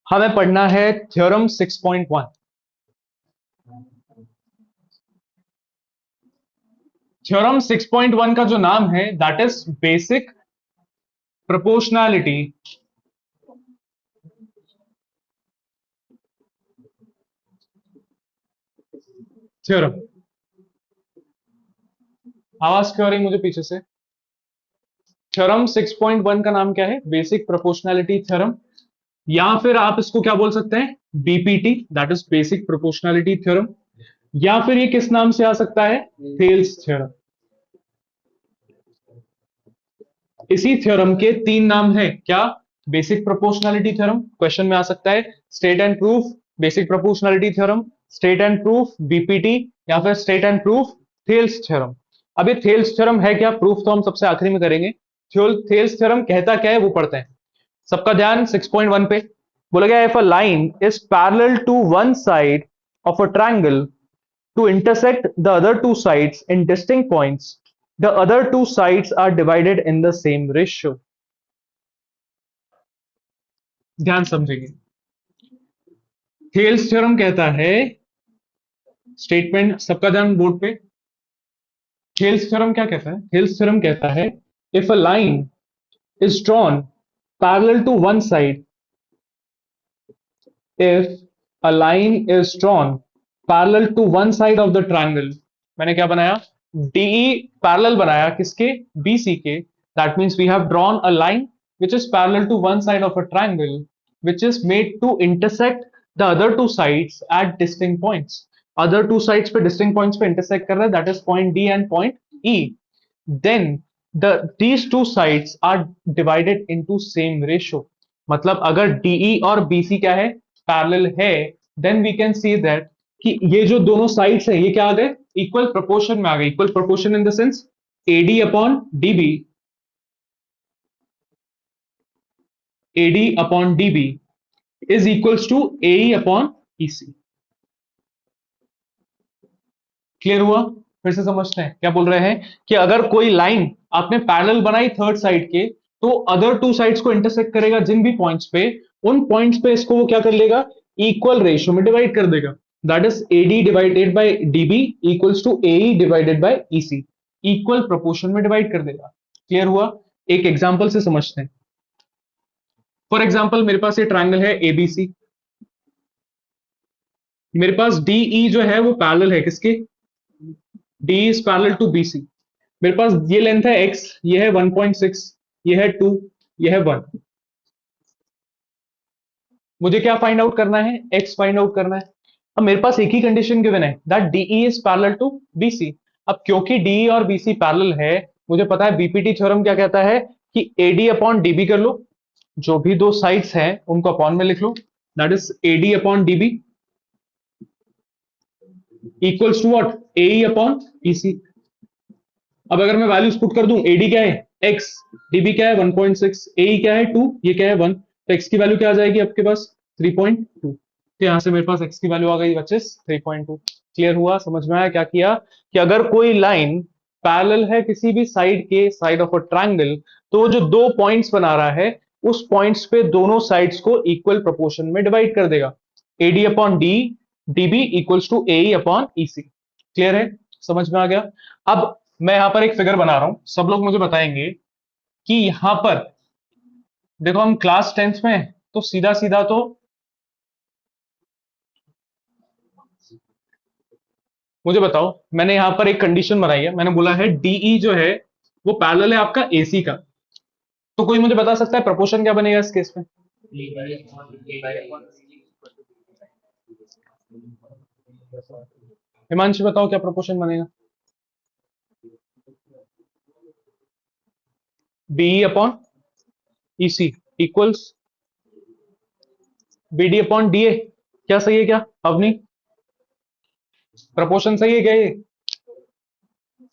हमें पढ़ना है थ्योरम 6.1। थ्योरम 6.1 का जो नाम है that is basic proportionality theorem. आवाज क्यों आ रही मुझे पीछे से? थ्योरम 6.1 का नाम क्या है? बेसिक प्रोपोर्शनैलिटी थ्योरम, या फिर आप इसको क्या बोल सकते हैं? BPT, that is basic proportionality theorem. या फिर ये किस नाम से आ सकता है? Thales theorem. इसी थ्योरम के तीन नाम हैं क्या? बेसिक प्रोपोर्शनैलिटी थ्योरम क्वेश्चन में आ सकता है, state and proof basic proportionality theorem, state and proof BPT, या फिर state and proof Thales theorem. अब ये थेल्स थ्योरम है क्या? प्रूफ तो हम सबसे आखिरी में करेंगे। थेल्स थ्योरम कहता क्या है वो पढ़ते हैं। सबका ध्यान 6.1 पे। बोला गया if a line is parallel to one side of a triangle to intersect the other two sides in distinct points, the other two sides are divided in the same ratio. ध्यान समझेंगे। थेल्स थ्योरम कहता है, statement सबका ध्यान board पे। Thales theorem क्या कहता है? थेल्स थ्योरम कहता है if a line is drawn parallel to one side, if a line is drawn parallel to one side of the triangle, मैंने क्या बनाया? DE parallel बनाया किसके? BC के। That means we have drawn a line which is parallel to one side of a triangle which is made to intersect the other two sides at distinct points. Other two sides पे distinct points पे intersect कर रहा है, that is point D and point E. Then these two sides are divided into same ratio. मतलब अगर DE और BC क्या है? पैरेलल है, then we can see that कि ये जो दोनों साइड्स है ये क्या आ गए? इक्वल प्रोपोर्शन में आ गए। Equal proportion in the sense AD upon DB, AD upon DB is equals to AE upon EC. Clear हुआ? फिर से समझते हैं क्या बोल रहे हैं कि अगर कोई लाइन आपने पैरेलल बनाई थर्ड साइड के, तो अदर टू साइड्स को इंटरसेक्ट करेगा जिन भी पॉइंट्स पे, उन पॉइंट्स पे इसको वो क्या कर लेगा? इक्वल रेशियो में डिवाइड कर देगा। That is AD divided by DB equals to AE divided by EC. Equal proportion में डिवाइड कर देगा। क्लियर हुआ? एक एग्जांपल से समझते हैं। फॉर एग्जांपल मेरे पास ये ट्रायंगल है एबीसी, मेरे पास डीई जो है वो पैरेलल है किसके? D is parallel to BC. मेरे पास ये लेंथ है x, ये है 1.6, ये है 2, ये है 1। मुझे क्या फाइंड आउट करना है? x फाइंड आउट करना है। अब मेरे पास एक ही कंडीशन गिवन है that DE is parallel to BC। अब क्योंकि DE और BC पैरेलल है, मुझे पता है बीपीटी थ्योरम क्या कहता है कि AD अपॉन DB कर लो, जो भी दो साइड्स हैं उनको अपॉन में लिख लो, that is AD upon DB equals to what? AE upon EC। अब अगर मैं वैल्यूज पुट कर दूं, एडी क्या है? x, डीबी क्या है? 1.6, AE क्या है? 2, ये क्या है? 1। तो x की वैल्यू क्या आ जाएगी आपके पास? 3.2। तो यहां से मेरे पास x की वैल्यू आ गई बच्चे 3.2। क्लियर हुआ? समझ में आया क्या किया? कि अगर कोई लाइन पैरेलल है किसी भी साइड के, साइड ऑफ अ ट्रायंगल, तो वो जो दो पॉइंट्स बना रहा है उस पॉइंट्स पे दोनों साइड्स को इक्वल प्रोपोर्शन में डिवाइड कर देगा। AD upon D DB equals to A upon EC. Clear है? समझ में आ गया? अब मैं यहां पर एक फिगर बना रहा हूं, सब लोग मुझे बताएंगे कि यहां पर देखो हम क्लास 10th में हैं, तो सीधा सीधा तो मुझे बताओ, मैंने यहां पर एक कंडीशन बनाई है, मैंने बोला है डीई जो है वो पैरेलल है आपका एसी का। तो कोई मुझे बता सकता है प्रोपोर्शन क्या बनेगा इस केस में? हिमांशु बताओ क्या प्रोपोर्शन बनेगा? BE upon EC equals BD upon DA. क्या सही है क्या अवनी? प्रपोर्शन सही है क्या ये?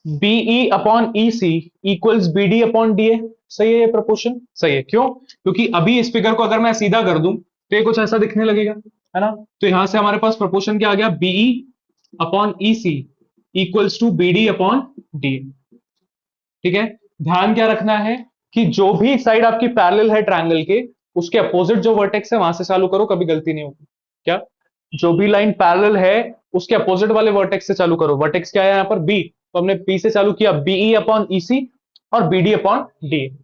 BE upon EC equals BD upon DA. सही है ये प्रपोर्शन? सही है। क्यों? क्योंकि अभी इस फिगर को अगर मैं सीधा कर दूं तो ये कुछ ऐसा दिखने लगेगा, है ना? तो यहां से हमारे पास प्रपोर्शन क्या आ गया? BE upon EC equals to BD upon D. ठीक है? ध्यान क्या रखना है कि जो भी साइड आपकी पैरेलल है ट्रायंगल के, उसके अपोजिट जो वर्टेक्स है वहां से चालू करो, कभी गलती नहीं होगी। क्या? जो भी लाइन पैरेलल है उसके अपोजिट वाले वर्टेक्स से चालू करो। वर्टेक्स क्या है यहाँ पर? बी, तो हमने बी से चालू किया, बीई अपॉन ईसी और बीडी अपॉन डी।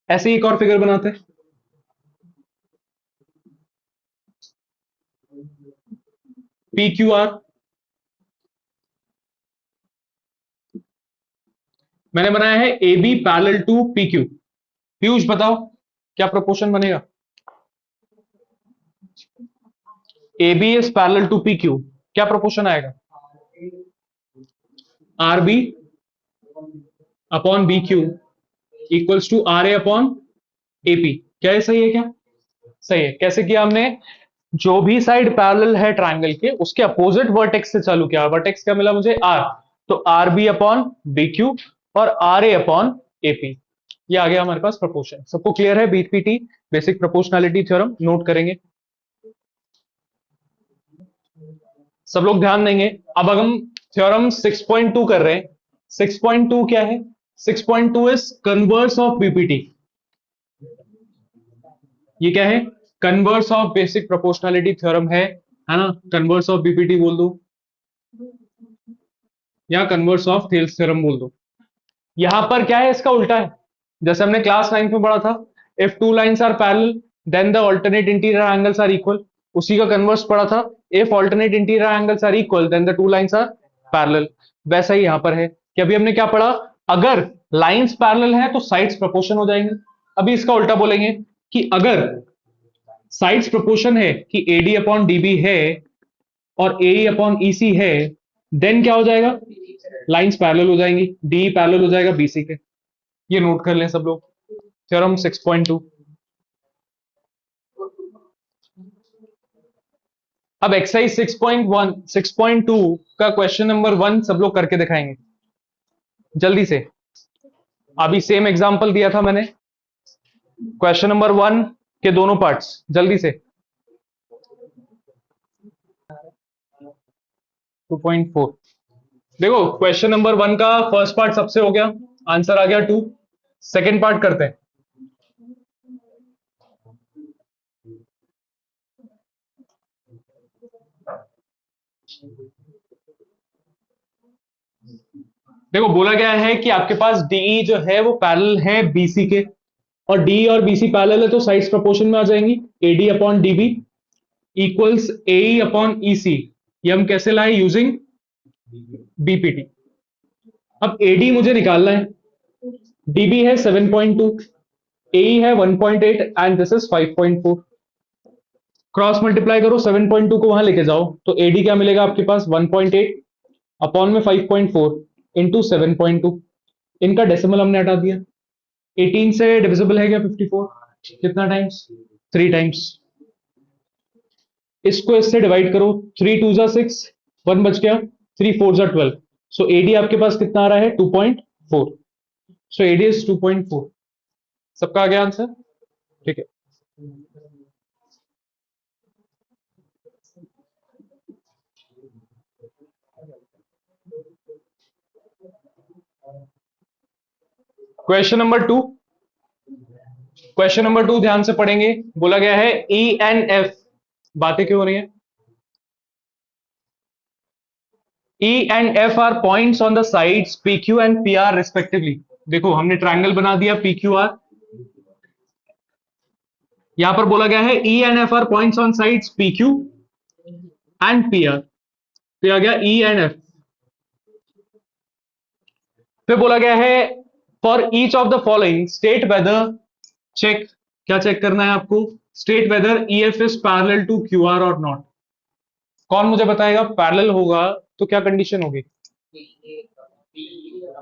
ऐसे ही एक और फिगर बनाते हैं। पी क्यू आर, मैंने बनाया है A B parallel to P Q. Piyush बताओ क्या प्रोपोर्शन बनेगा? A B is parallel to P Q, क्या प्रोपोर्शन आएगा? R B upon B Q equals to R A upon A P. क्या ये सही है? क्या सही है? कैसे किया हमने? जो भी साइड पैरेलल है ट्राइंगल के उसके अपोजिट वर्टेक्स से चालू किया। वर्टेक्स क्या मिला मुझे? आर, तो R B upon B Q और R A upon A P. ये आ गया हमारे पास प्रोपोर्शन। सबको क्लियर है? BPT basic proportionality theorem note करेंगे सब लोग, ध्यान देंगे। अब अगर हम थ्योरम 6.2 कर रहे हैं, 6.2 क्या है? 6.2 इज कन्वर्स ऑफ बीपीटी। ये क्या है? Converse of basic proportionality theorem है ना? कन्वर्स ऑफ बीपीटी बोल दो या कन्वर्स ऑफ थेल्स थ्योरम बोल दो। यहां पर क्या है? इसका उल्टा है। जैसे हमने क्लास 9 में पढ़ा था, if two lines are parallel then the alternate interior angles are equal. उसी का कन्वर्स पढ़ा था, if alternate interior angles are equal then the two lines are parallel. वैसा ही यहां पर है कि अभी हमने क्या पढ़ा? अगर लाइंस पैरेलल है तो साइड्स प्रोपोर्शन हो जाएंगे। अभी इसका उल्टा बोलेंगे कि अगर साइड्स प्रोपोर्शन है कि एडी अपॉन डीबी है और ए अपॉन ईसी है, देन क्या हो जाएगा? लाइंस पैरेलल हो जाएंगी, डी पैरेलल हो जाएगा बीसी के। ये नोट कर लें सब लोग, थ्योरम 6.2। अब एक्सरसाइज 6.1 6.2 का क्वेश्चन नंबर 1 सब लोग करके दिखाएंगे जल्दी से। अभी सेम एग्जांपल दिया था मैंने, क्वेश्चन नंबर 1 के दोनों पार्ट्स जल्दी से। 2.4 देखो, क्वेश्चन नंबर 1 का फर्स्ट पार्ट सबसे हो गया, आंसर आ गया 2। सेकेंड पार्ट करते हैं। देखो बोला गया है कि आपके पास डीई जो है वो पैरेलल है बीसी के, और डी और बीसी पैरेलल है तो साइड्स प्रोपोर्शन में आ जाएंगी। AD upon DB equals A upon EC. ये हम कैसे लाए? Using BPT. अब एडी मुझे निकालना है, डीबी है 7.2, ए है 1.8 and this is 5.4। Cross multiply करो, 7.2 को वहां लेके जाओ तो एडी क्या मिलेगा आपके पास? 1.8 अपॉन में 5.4 इंटू 7.2। इनका डेसिमल हमने हटा दिया। 18 से डिविजिबल है क्या 54? कितना टाइम्स? 3 टाइम्स। इसको इससे डिवाइड करो, 3 2 जा 6, 1 बच गया, 3 4 जा 12। सो एडी आपके पास कितना आ रहा है? 2.4। सो एडी इज 2.4। सबका आ गया आंसर? ठीक है। क्वेश्चन नंबर 2, क्वेश्चन नंबर 2 ध्यान से पढ़ेंगे। बोला गया है ई एन एफ, बातें क्यों हो रही हैं? E and F are points on the sides PQ and PR respectively। देखो हमने ट्रायंगल बना दिया PQR। यहां पर बोला गया है E and F are points on sides PQ and PR। तो आ गया E and F। फिर बोला गया है for each of the following state whether, check, क्या चेक करना है आपको? State whether EF is parallel to QR और नॉट। कौन मुझे बताएगा? पैरेलल होगा तो क्या कंडीशन होगी?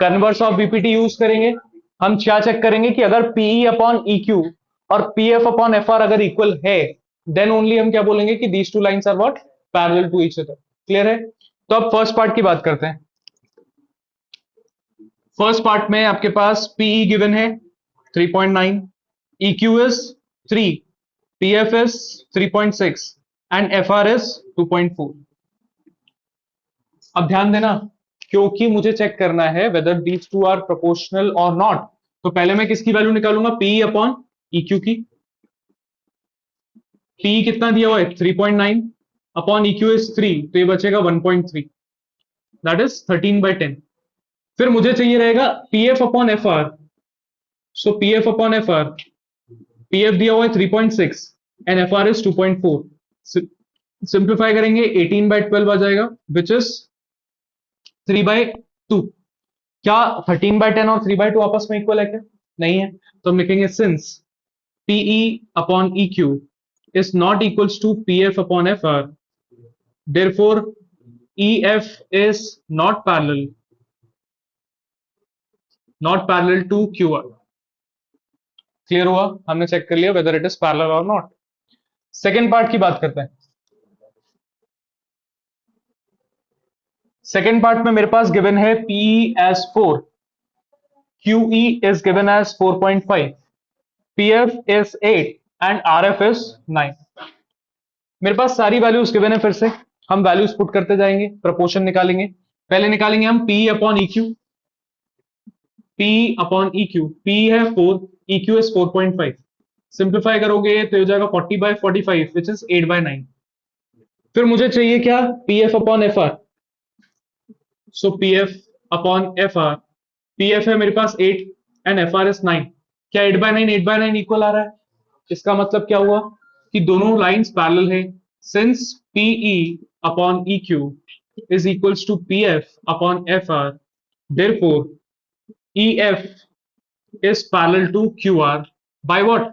कन्वर्स ऑफ बीपीटी यूज करेंगे। हम क्या चेक करेंगे कि अगर पीई अपॉन EQ और PF अपॉन FR अगर इक्वल है, देन ओनली हम क्या बोलेंगे कि these two lines are what? Parallel to each other. Clear है? तो अब फर्स्ट पार्ट की बात करते हैं। फर्स्ट पार्ट में आपके पास पीई गिवन है 3.9, EQ is 3, PF is 3.6 and FR is 2.4। अब ध्यान देना, क्योंकि मुझे चेक करना है whether these two are proportional और नॉट, तो पहले मैं किसकी वैल्यू निकालूंगा? पी अपॉन EQ की। P कितना दिया हुआ है 3.9 अपॉन EQ इज 3, तो ये बचेगा 1.3, दैट इज 13/10। फिर मुझे चाहिए रहेगा PF अपॉन FR। सो PF अपॉन FR, PF दिया हुआ है 3.6 एंड FR इज 2.4। सिंप्लीफाई करेंगे 18/12 आ जाएगा विच इज 3/2। क्या 13/10 और 3/2 आपस में इक्वल है क्या? नहीं है, तो हम लिखेंगे since PE upon EQ is not equals to PF upon FR, therefore EF is not parallel to QR। Clear हुआ? हमने चेक कर लिया वेदर इट इज पैरेलल और नॉट। सेकेंड पार्ट की बात करते हैं। सेकेंड पार्ट में मेरे पास गिवन है PE as 4, QE is given as 4.5, PF is 8 and RF is 9। मेरे पास सारी वैल्यूज गिवन है, फिर से हम वैल्यूज पुट करते जाएंगे, प्रपोर्शन निकालेंगे। पहले निकालेंगे हम PE upon EQ। PE upon EQ, PE है 4, EQ is 4.5। सिंप्लीफाई करोगे तो हो जाएगा 40/45 विच इज 8/9। फिर मुझे चाहिए क्या? PF upon FR। सो PF अपॉन FR, PF है मेरे पास 8 एंड FR इज 9। क्या 8/9 इक्वल आ रहा है? इसका मतलब क्या हुआ कि दोनों लाइंस पैरेलल है। Since PE upon EQ is equals to PF upon FR, therefore EF is parallel to QR by what?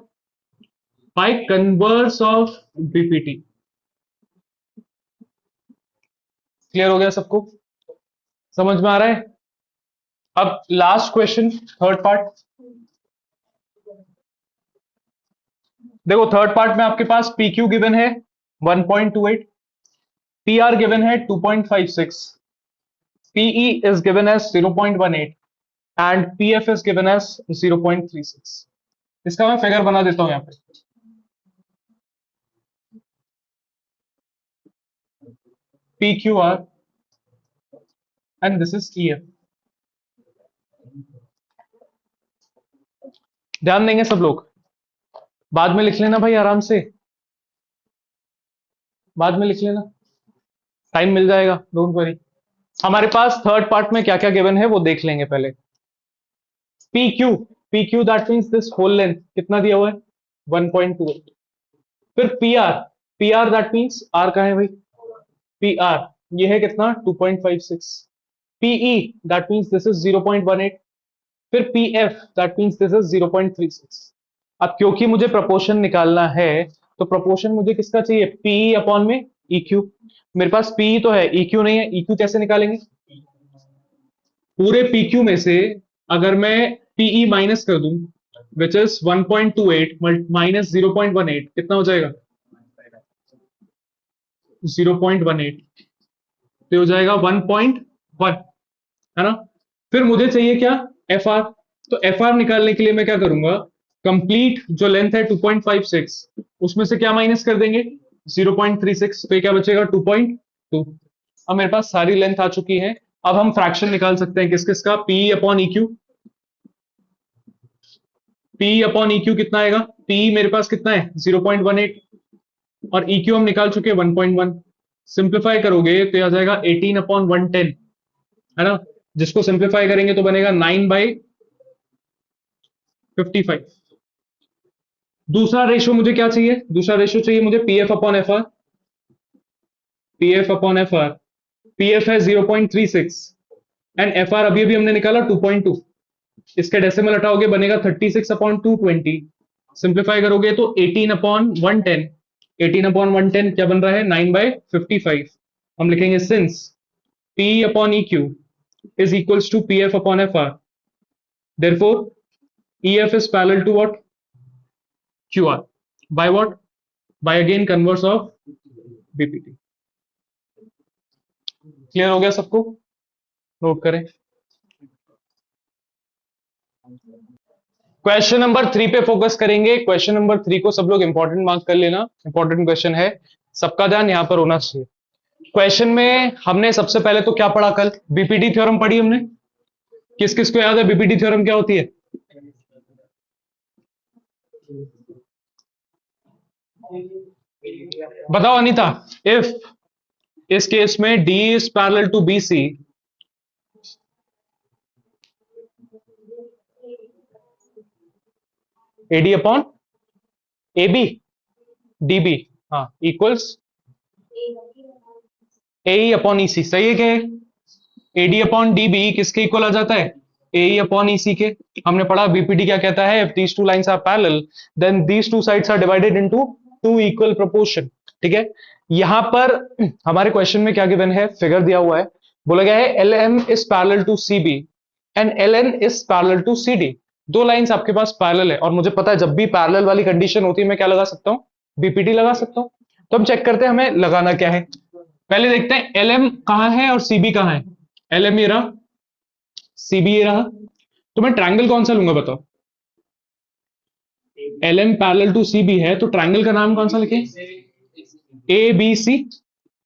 By converse of BPT। Clear हो गया सबको? समझ में आ रहा है? अब लास्ट क्वेश्चन, थर्ड पार्ट। देखो थर्ड पार्ट में आपके पास PQ गिवन है 1.28, PR गिवन है 2.56, PE is given as 0.18 and PF is given as 0.36। इसका मैं फिगर बना देता हूं यहां पे। PQR and this is EF। ध्यान देंगे सब लोग, बाद में लिख लेना भाई आराम से, बाद में लिख लेना, टाइम मिल जाएगा, डोंट वरी। हमारे पास थर्ड पार्ट में क्या क्या गिवन है वो देख लेंगे पहले। PQ that means this whole length कितना दिया हुआ है 1.28। फिर PR दैट मींस R का है भाई, PR ये है कितना 2.56। PE that means this is 0.18। फिर PF that means this is 0.36। अब क्योंकि मुझे प्रोपोर्शन निकालना है तो प्रोपोर्शन मुझे किसका चाहिए? PE अपॉन में EQ। मेरे पास PE तो है, EQ नहीं है। EQ कैसे निकालेंगे? पूरे PQ में से अगर मैं PE माइनस कर दूं विच इज 1.28 माइनस 0.18 कितना हो जाएगा? 0.18, तो हो जाएगा 1.1, है ना? फिर मुझे चाहिए क्या? FR। तो FR निकालने के लिए मैं क्या करूंगा? कंप्लीट जो लेंथ है 2.56 उसमें से क्या माइनस कर देंगे? 0.36, तो क्या बचेगा 2.2। अब मेरे पास सारी लेंथ आ चुकी है। अब हम फ्रैक्शन निकाल सकते हैं किस किस का? PE upon EQ। PE upon EQ कितना आएगा? PE मेरे पास कितना है 0.18 और EQ हम निकाल चुके 1.1। सिंप्लीफाई करोगे तो आ जाएगा 18 अपॉन 110, है ना? जिसको सिंप्लीफाई करेंगे तो बनेगा 9/55। दूसरा रेशियो मुझे क्या चाहिए? दूसरा रेशियो चाहिए मुझे PF upon FR। PF upon FR, PF है 0.36 एंड FR अभी अभी हमने निकाला 2.2। इसके डेसिमल हटाओगे बनेगा 36 अपॉन 220। सिंप्लीफाई करोगे तो 18 अपॉन 110। 18 अपॉन 110 क्या बन रहा है? 9/55। हम लिखेंगे since PE upon EQ is equals to PF upon FR, therefore EF is parallel to what? QR by what? By again converse of BPT। Clear हो गया सबको? नोट करें। क्वेश्चन नंबर 3 पे फोकस करेंगे। क्वेश्चन नंबर 3 को सब लोग important mark कर लेना, इंपॉर्टेंट क्वेश्चन है, सबका ध्यान यहां पर होना चाहिए। क्वेश्चन में हमने सबसे पहले तो क्या पढ़ा? कल बीपीटी थ्योरम पढ़ी हमने। किस किस को याद है बीपीटी थ्योरम क्या होती है? बताओ अनीता, इफ इस केस में D is parallel to B C, AD upon A B D B, हाँ, equals A upon E C, सही है क्या? एडी अपॉन डी बी किसके इक्वल आ जाता है? ए अपॉन ई सी के। हमने पढ़ा बीपीटी क्या कहता है, if these two lines are parallel then these two sides are divided into two equal proportion. ठीक है, यहां पर हमारे क्वेश्चन में क्या गिवन है, फिगर दिया हुआ है, बोला गया है L M is parallel to C B and L N is parallel to C D. दो लाइंस आपके पास पैरेलल है और मुझे पता है जब भी पैरेलल वाली कंडीशन होती है मैं क्या लगा सकता हूं, बीपीटी लगा सकता हूं। तो हम चेक करते हैं हमें लगाना क्या है। पहले देखते हैं एल एम कहां है और सीबी कहां है। एल एम ये रहा, सीबी ये रहा, तो मैं ट्रायंगल कौन सा लूंगा बताओ? L M parallel to CB है तो ट्रायंगल का नाम कौन सा लिखे? A B C.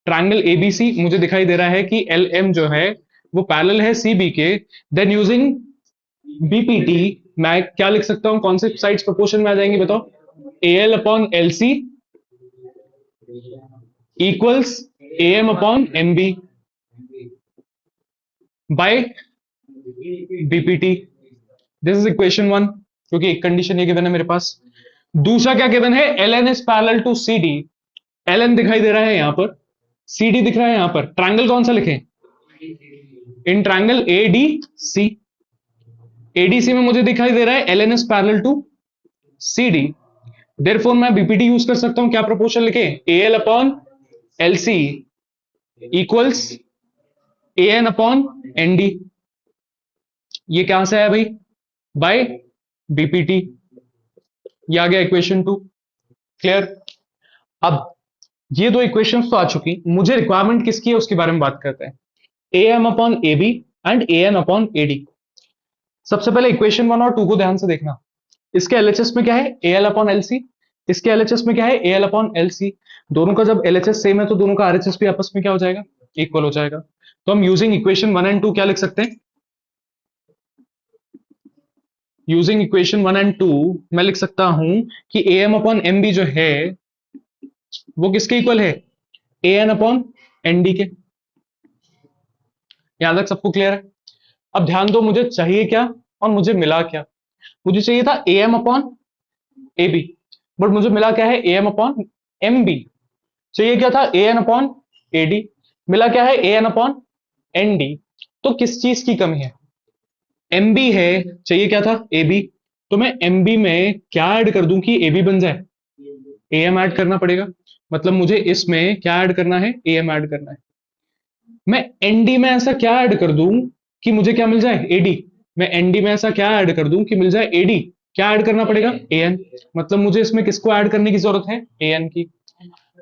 Triangle A B C मुझे दिखाई दे रहा है कि एल एम जो है वो पैरेलल है सीबी के, देन यूजिंग बीपीटी मैं क्या लिख सकता हूं, कौन से साइड्स प्रोपोर्शन में आ जाएंगी बताओ? A L upon L C equals A M upon M B by BPT. This is equation one, क्योंकि एक कंडीशन ये गिवन है मेरे पास। दूसरा क्या गिवन है, L N is parallel to C D. L N दिखाई दे रहा है यहां पर, सी डी दिख रहा है यहां पर, ट्रायंगल कौन सा लिखें? In triangle A D C. ADC में मुझे दिखाई दे रहा है L N is parallel to C D, therefore मैं बीपीटी यूज कर सकता हूं, क्या प्रोपोर्शन लिखे? A L upon L C equals A N upon N D. ये कहां से आया भाई? By BPT. ये आ गया इक्वेशन टू। क्लियर? अब ये दो इक्वेशंस तो आ चुकी, मुझे रिक्वायरमेंट किसकी है उसके बारे में बात करते हैं। A M upon A B and A N upon A D. सबसे पहले इक्वेशन वन और टू को ध्यान से देखना। इसके एलएचएस में क्या है? A L upon L C. इसके एलएचएस में क्या है? A L upon L C. दोनों का जब एलएचएस सेम है तो दोनों का आरएचएस भी आपस में क्या हो जाएगा? इक्वल हो जाएगा। तो हम using equation one and two क्या लिख सकते हैं? Using equation one and two मैं लिख सकता हूं कि A M upon M B जो है वो किसके इक्वल है? A N upon N D के। यहां तक सबको क्लियर है? अब ध्यान दो, मुझे चाहिए क्या और मुझे मिला क्या? मुझे चाहिए था A M upon A B, but मुझे मिला क्या है? A M upon M B. चाहिए क्या था? A N upon A D. मिला क्या है? A N upon N D. तो किस चीज की कमी है? एम बी है, चाहिए क्या था? A B. तो मैं एम बी में क्या ऐड कर दूं कि ए बी बन जाए? ए एम ऐड करना पड़ेगा। मतलब मुझे इसमें क्या ऐड करना है? ए एम ऐड करना है। मैं एनडी में ऐसा क्या ऐड कर दूं कि मुझे क्या मिल जाए? एडी। मैं एनडी में ऐसा क्या ऐड कर दूं कि मिल जाए एडी? क्या ऐड करना पड़ेगा? एएन। मतलब मुझे इसमें किसको ऐड करने की जरूरत है? एएन की।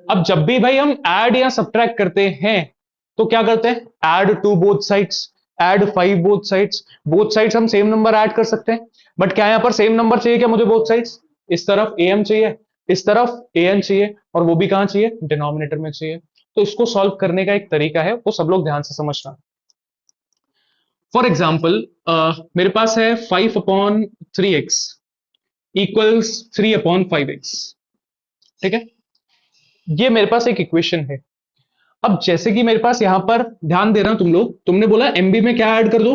अब जब भी भाई हम ऐड या सब्ट्रैक्ट करते हैं तो क्या करते हैं? Add to both sides, add 5 both sides. Both sides हम सेम नंबर ऐड कर सकते हैं, बट क्या यहां पर सेम नंबर चाहिए क्या मुझे? बोथ साइड्स इस तरफ एएम चाहिए, इस तरफ एएन चाहिए, और वो भी कहां चाहिए? डिनोमिनेटर में चाहिए। तो इसको सॉल्व करने का एक तरीका है, वो सब लोग ध्यान से समझना। फॉर एग्जाम्पल मेरे पास है 5 upon 3x equals 3 upon 5x। ठीक है, ये मेरे पास एक इक्वेशन है। अब जैसे कि मेरे पास यहां पर ध्यान दे रहा तुम लोग, तुमने बोला एमबी में क्या ऐड कर दो?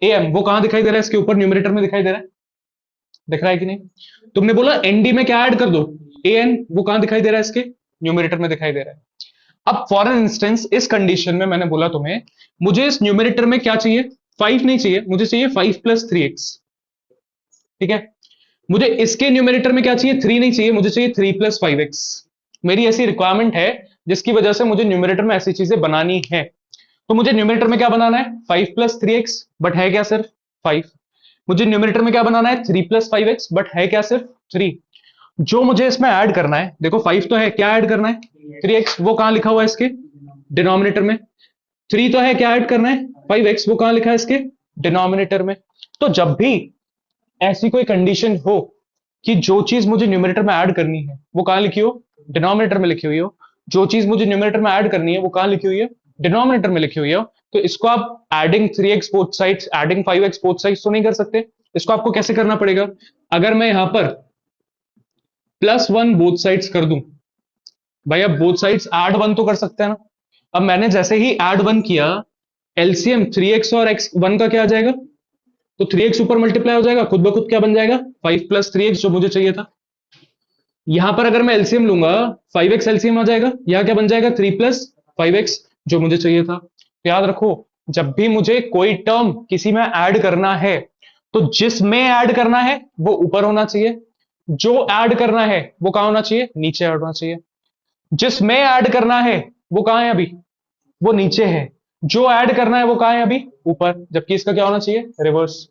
एम। वो कहां दिखाई दे रहा है? इसके ऊपर न्यूमरेटर में दिखाई दे रहा है, दिख रहा है कि नहीं? तुमने बोला एनडी में क्या ऐड कर दो? A N. वो कहां दिखाई दे रहा है? इसके न्यूमरेटर में दिखाई दे रहा है। अब फॉर एन इंस्टेंस इस कंडीशन में मैंने बोला तुम्हें, मुझे इस न्यूमरेटर में क्या चाहिए? 5 नहीं चाहिए, मुझे चाहिए 5 प्लस 3x। ठीक है, मुझे इसके न्यूमरेटर में क्या चाहिए? 3 नहीं चाहिए, मुझे चाहिए 3 प्लस 5x। मेरी ऐसी रिक्वायरमेंट है जिसकी वजह से मुझे न्यूमरेटर में ऐसी चीजें बनानी है। तो मुझे न्यूमरेटर में क्या बनाना है? 5 प्लस 3x, बट है क्या सिर्फ 5। मुझे न्यूमरेटर में क्या बनाना है? 3 प्लस 5x, बट है क्या? सिर्फ 3। जो मुझे इसमें ऐड करना है, देखो 5 तो है, क्या ऐड करना है? 3x। वो कहां लिखा हुआ है? इसके डिनोमिनेटर में। 3 तो है, क्या ऐड करना है? 5x। वो कहां लिखा है? इसके डिनोमिनेटर में। तो जब भी ऐसी कोई कंडीशन हो कि जो चीज मुझे न्यूमरेटर में ऐड करनी है वो कहां लिखी हो? डिनोमिनेटर में लिखी हुई हो। जो चीज मुझे न्यूमरेटर में ऐड करनी है वो कहां लिखी हुई है? डिनोमिनेटर में लिखी हुई हो। तो इसको आप adding 3x both sides, adding 5x both sides तो नहीं कर सकते। इसको आपको कैसे करना पड़ेगा? अगर मैं यहां पर +1 बोथ साइड्स कर दूं भाई अब बोथ साइड्स ऐड वन तो कर सकते हैं ना। अब मैंने जैसे ही ऐड वन किया, एलसीएम 3x और x वन का क्या आ जाएगा, तो 3x ऊपर मल्टीप्लाई हो जाएगा, खुद ब खुद क्या बन जाएगा 5 प्लस 3x जो मुझे चाहिए था। यहां पर अगर मैं एलसीएम लूंगा 5x एलसीएम आ जाएगा, यहां क्या बन जाएगा 3 प्लस 5x जो मुझे चाहिए था। तो याद रखो, जब भी मुझे कोई टर्म किसी में ऐड करना है, तो जिसमें ऐड करना है वो ऊपर होना चाहिए, जो ऐड करना है वो कहां होना चाहिए, नीचे ऐड होना चाहिए। जिसमें ऐड करना है वो कहां है अभी, वो नीचे है। जो ऐड करना है वो कहां है अभी, ऊपर, जबकि इसका क्या होना चाहिए, रिवर्स।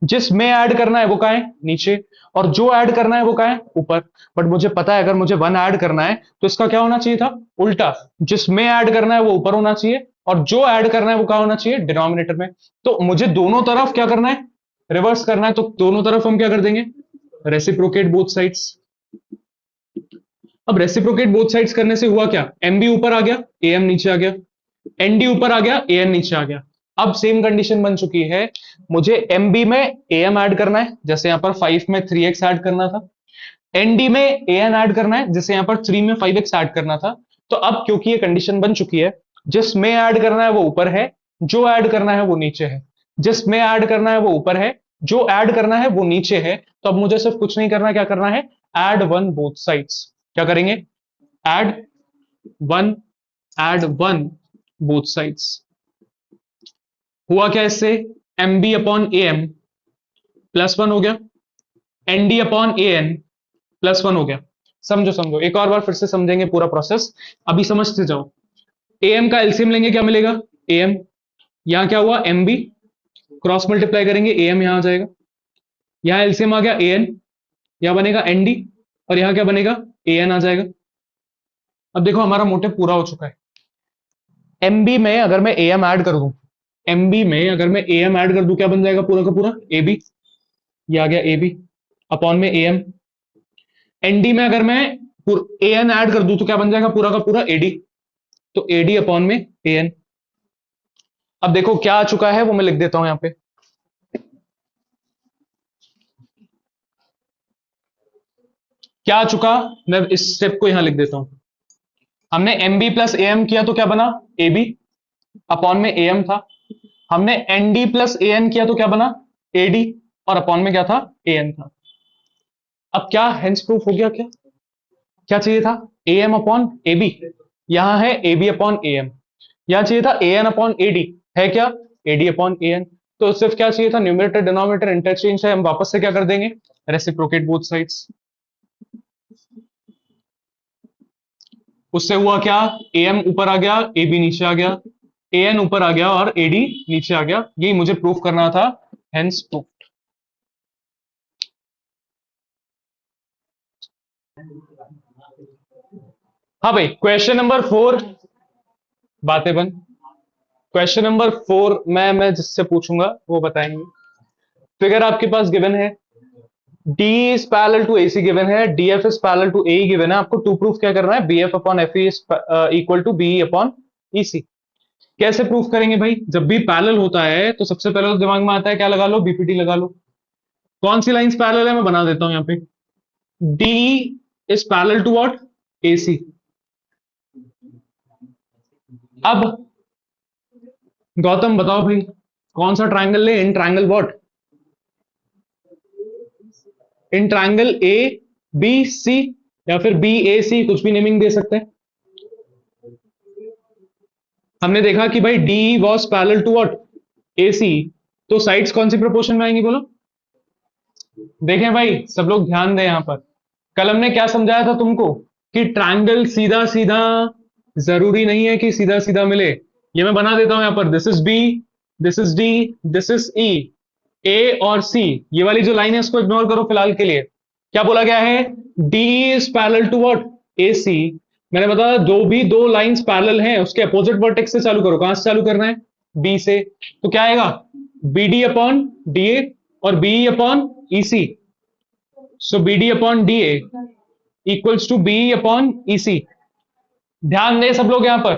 जिसमें ऐड करना है वो कहां है, नीचे, और जो ऐड करना है वो कहां है, ऊपर। बट मुझे पता है अगर मुझे वन ऐड करना है तो इसका क्या होना चाहिए था, उल्टा। जिसमें ऐड करना है वो ऊपर होना चाहिए, और जो ऐड करना है वो कहां होना चाहिए, डिनोमिनेटर में। तो मुझे दोनों तरफ क्या करना है, रिवर्स करना है। तो दोनों तरफ हम क्या कर देंगे, रेसिप्रोकेट बोथ साइड्स। अब रेसिप्रोकेट बोथ साइड्स करने से हुआ क्या, एम बी ऊपर आ गया, ए एम नीचे आ गया, एन डी ऊपर आ गया, ए एन नीचे आ गया। अब सेम कंडीशन बन चुकी है, मुझे एम बी में ए एम ऐड करना है, जैसे यहां पर 5 में 3x ऐड करना था। एन डी में ए एन ऐड करना है, जैसे यहां पर 3 में 5x ऐड करना था। तो अब क्योंकि ये कंडीशन बन चुकी है, जिसमें ऐड करना है वो ऊपर है, जो ऐड करना है वो नीचे है। जिसमें ऐड करना है वो ऊपर है, जो ऐड करना है वो नीचे है। तो अब मुझे सिर्फ कुछ नहीं करना, क्या करना है, ऐड वन बोथ साइड्स। क्या करेंगे, add one, add one both sides. हुआ क्या इससे, M B upon A M plus one हो गया, N D upon A N plus one हो गया। समझो समझो, एक और बार फिर से समझेंगे पूरा प्रोसेस, अभी समझते जाओ। ए एम का एलसीएम लेंगे, क्या मिलेगा, ए एम, यहां क्या हुआ, एम बी, क्रॉस मल्टीप्लाई करेंगे, ए एम यहां आ जाएगा, यहां एलसीएम आ गया ए एन, यहां बनेगा एन डी, और यहां क्या बनेगा, ए एन आ जाएगा। अब देखो हमारा मोटिव पूरा हो चुका है। एमबी में अगर मैं ए एम ऐड कर दूं, एमबी में अगर मैं ए एम ऐड कर दूं, क्या बन जाएगा पूरा का पूरा, ए बी, ये आ गया ए बी अपॉन में ए एम। एनडी में अगर मैं ए एन ऐड कर दूं तो क्या बन जाएगा पूरा का पूरा एडी, तो एडी अपॉन में ए एन। अब देखो क्या आ चुका है वो मैं लिख देता हूं यहां पे। क्या आ चुका, मैं इस स्टेप को यहां लिख देता हूं। हमने M B plus A M किया तो क्या बना, ए बी अपॉन में ए एम था। हमने N D plus A N किया तो क्या बना, ए डी, और अपॉन में क्या था, ए एन था। अब क्या हेंस प्रूफ हो गया, क्या क्या चाहिए था, A M upon A B, यहां है A B upon A M. यहां चाहिए था A N upon A D, है क्या, A D upon A N. तो सिर्फ क्या चाहिए था, न्यूमरेटर डिनोमिनेटर इंटरचेंज है, हम वापस से क्या कर देंगे, रेसिप्रोकेट बोथ साइड्स। उससे हुआ क्या, ए एम ऊपर आ गया, ए बी नीचे आ गया, ए एन ऊपर आ गया और ए डी नीचे आ गया। यही मुझे प्रूफ करना था, हेंस प्रूफ। हाँ भाई, क्वेश्चन नंबर 4, बातें बन। क्वेश्चन नंबर 4 मैं जिससे पूछूंगा वो बताएंगे। फिगर आपके पास गिवन है, D is parallel to AC given है, D F is parallel to A given है। आपको टू प्रूफ क्या करना है, B F upon F is equal to B upon E C. कैसे प्रूफ करेंगे भाई, जब भी पैरेलल होता है तो सबसे पहले तो दिमाग में आता है क्या, लगा लो बीपीटी लगा लो। कौन सी लाइंस पैरेलल है मैं बना देता हूं यहाँ पे, D is parallel to what, A C. अब गौतम बताओ भाई, कौन सा ट्राइंगल ले, in triangle what, in triangle A B C, या फिर बी ए सी, कुछ भी नेमिंग दे सकते हैं। हमने देखा कि भाई D was parallel to what, A C, तो साइड्स कौन सी प्रोपोर्शन में आएंगी बोलो। देखें भाई सब लोग ध्यान दें यहां पर, कल हमने क्या समझाया था तुमको, कि ट्राइंगल सीधा सीधा जरूरी नहीं है कि सीधा सीधा मिले। ये मैं बना देता हूं यहां पर, this is B, this is D, this is E, A और सी। ये वाली जो लाइन है इसको इग्नोर करो फिलहाल के लिए। क्या बोला गया है, D is parallel to what, A C. मैंने बताया दो लाइंस पैरेलल हैं, उसके अपोजिट वर्टेक्स से चालू करो। कहां से चालू करना है, बी से। तो क्या आएगा, B D upon D A और B upon E C. So B D upon D A equals to B upon E C. ध्यान दे सब लोग यहां पर,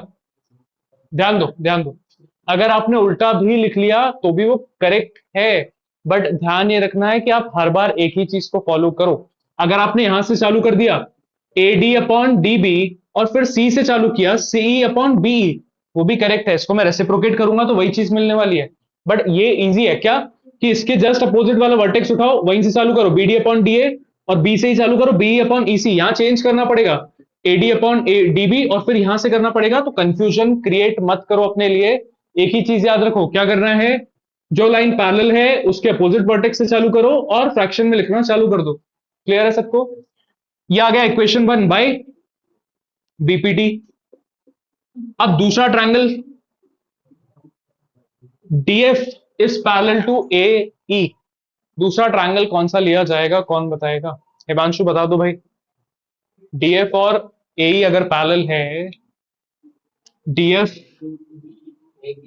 ध्यान दो ध्यान दो। अगर आपने उल्टा भी लिख लिया तो भी वो करेक्ट है, बट ध्यान ये रखना है कि आप हर बार एक ही चीज को फॉलो करो। अगर आपने यहां से चालू कर दिया AD अपॉन DB और फिर C से चालू किया CE अपॉन BE, वो भी करेक्ट है। इसको मैं रेसिप्रोकेट करूंगा तो वही चीज मिलने वाली है। बट ये इजी है क्या कि इसके जस्ट अपोजिट वाला वर्टेक्स उठाओ, वहीं से चालू करो BD अपॉन DA और B से ही चालू करो BE अपॉन EC। यहां चेंज करना पड़ेगा AD अपॉन DB और फिर यहां से करना पड़ेगा। तो कंफ्यूजन क्रिएट मत करो अपने लिए। एक ही चीज याद रखो, क्या करना है, जो लाइन पैरेलल है उसके अपोजिट वर्टेक्स से चालू करो और फ्रैक्शन में लिखना चालू कर दो। क्लियर है सबको? ये आ गया इक्वेशन 1 बाय बीपीटी। अब दूसरा triangle DF is parallel to A E. दूसरा ट्रायंगल कौन सा लिया जाएगा, कौन बताएगा? हिमांशु बता दो भाई। डीएफ और एई अगर पैरेलल है, डीएफ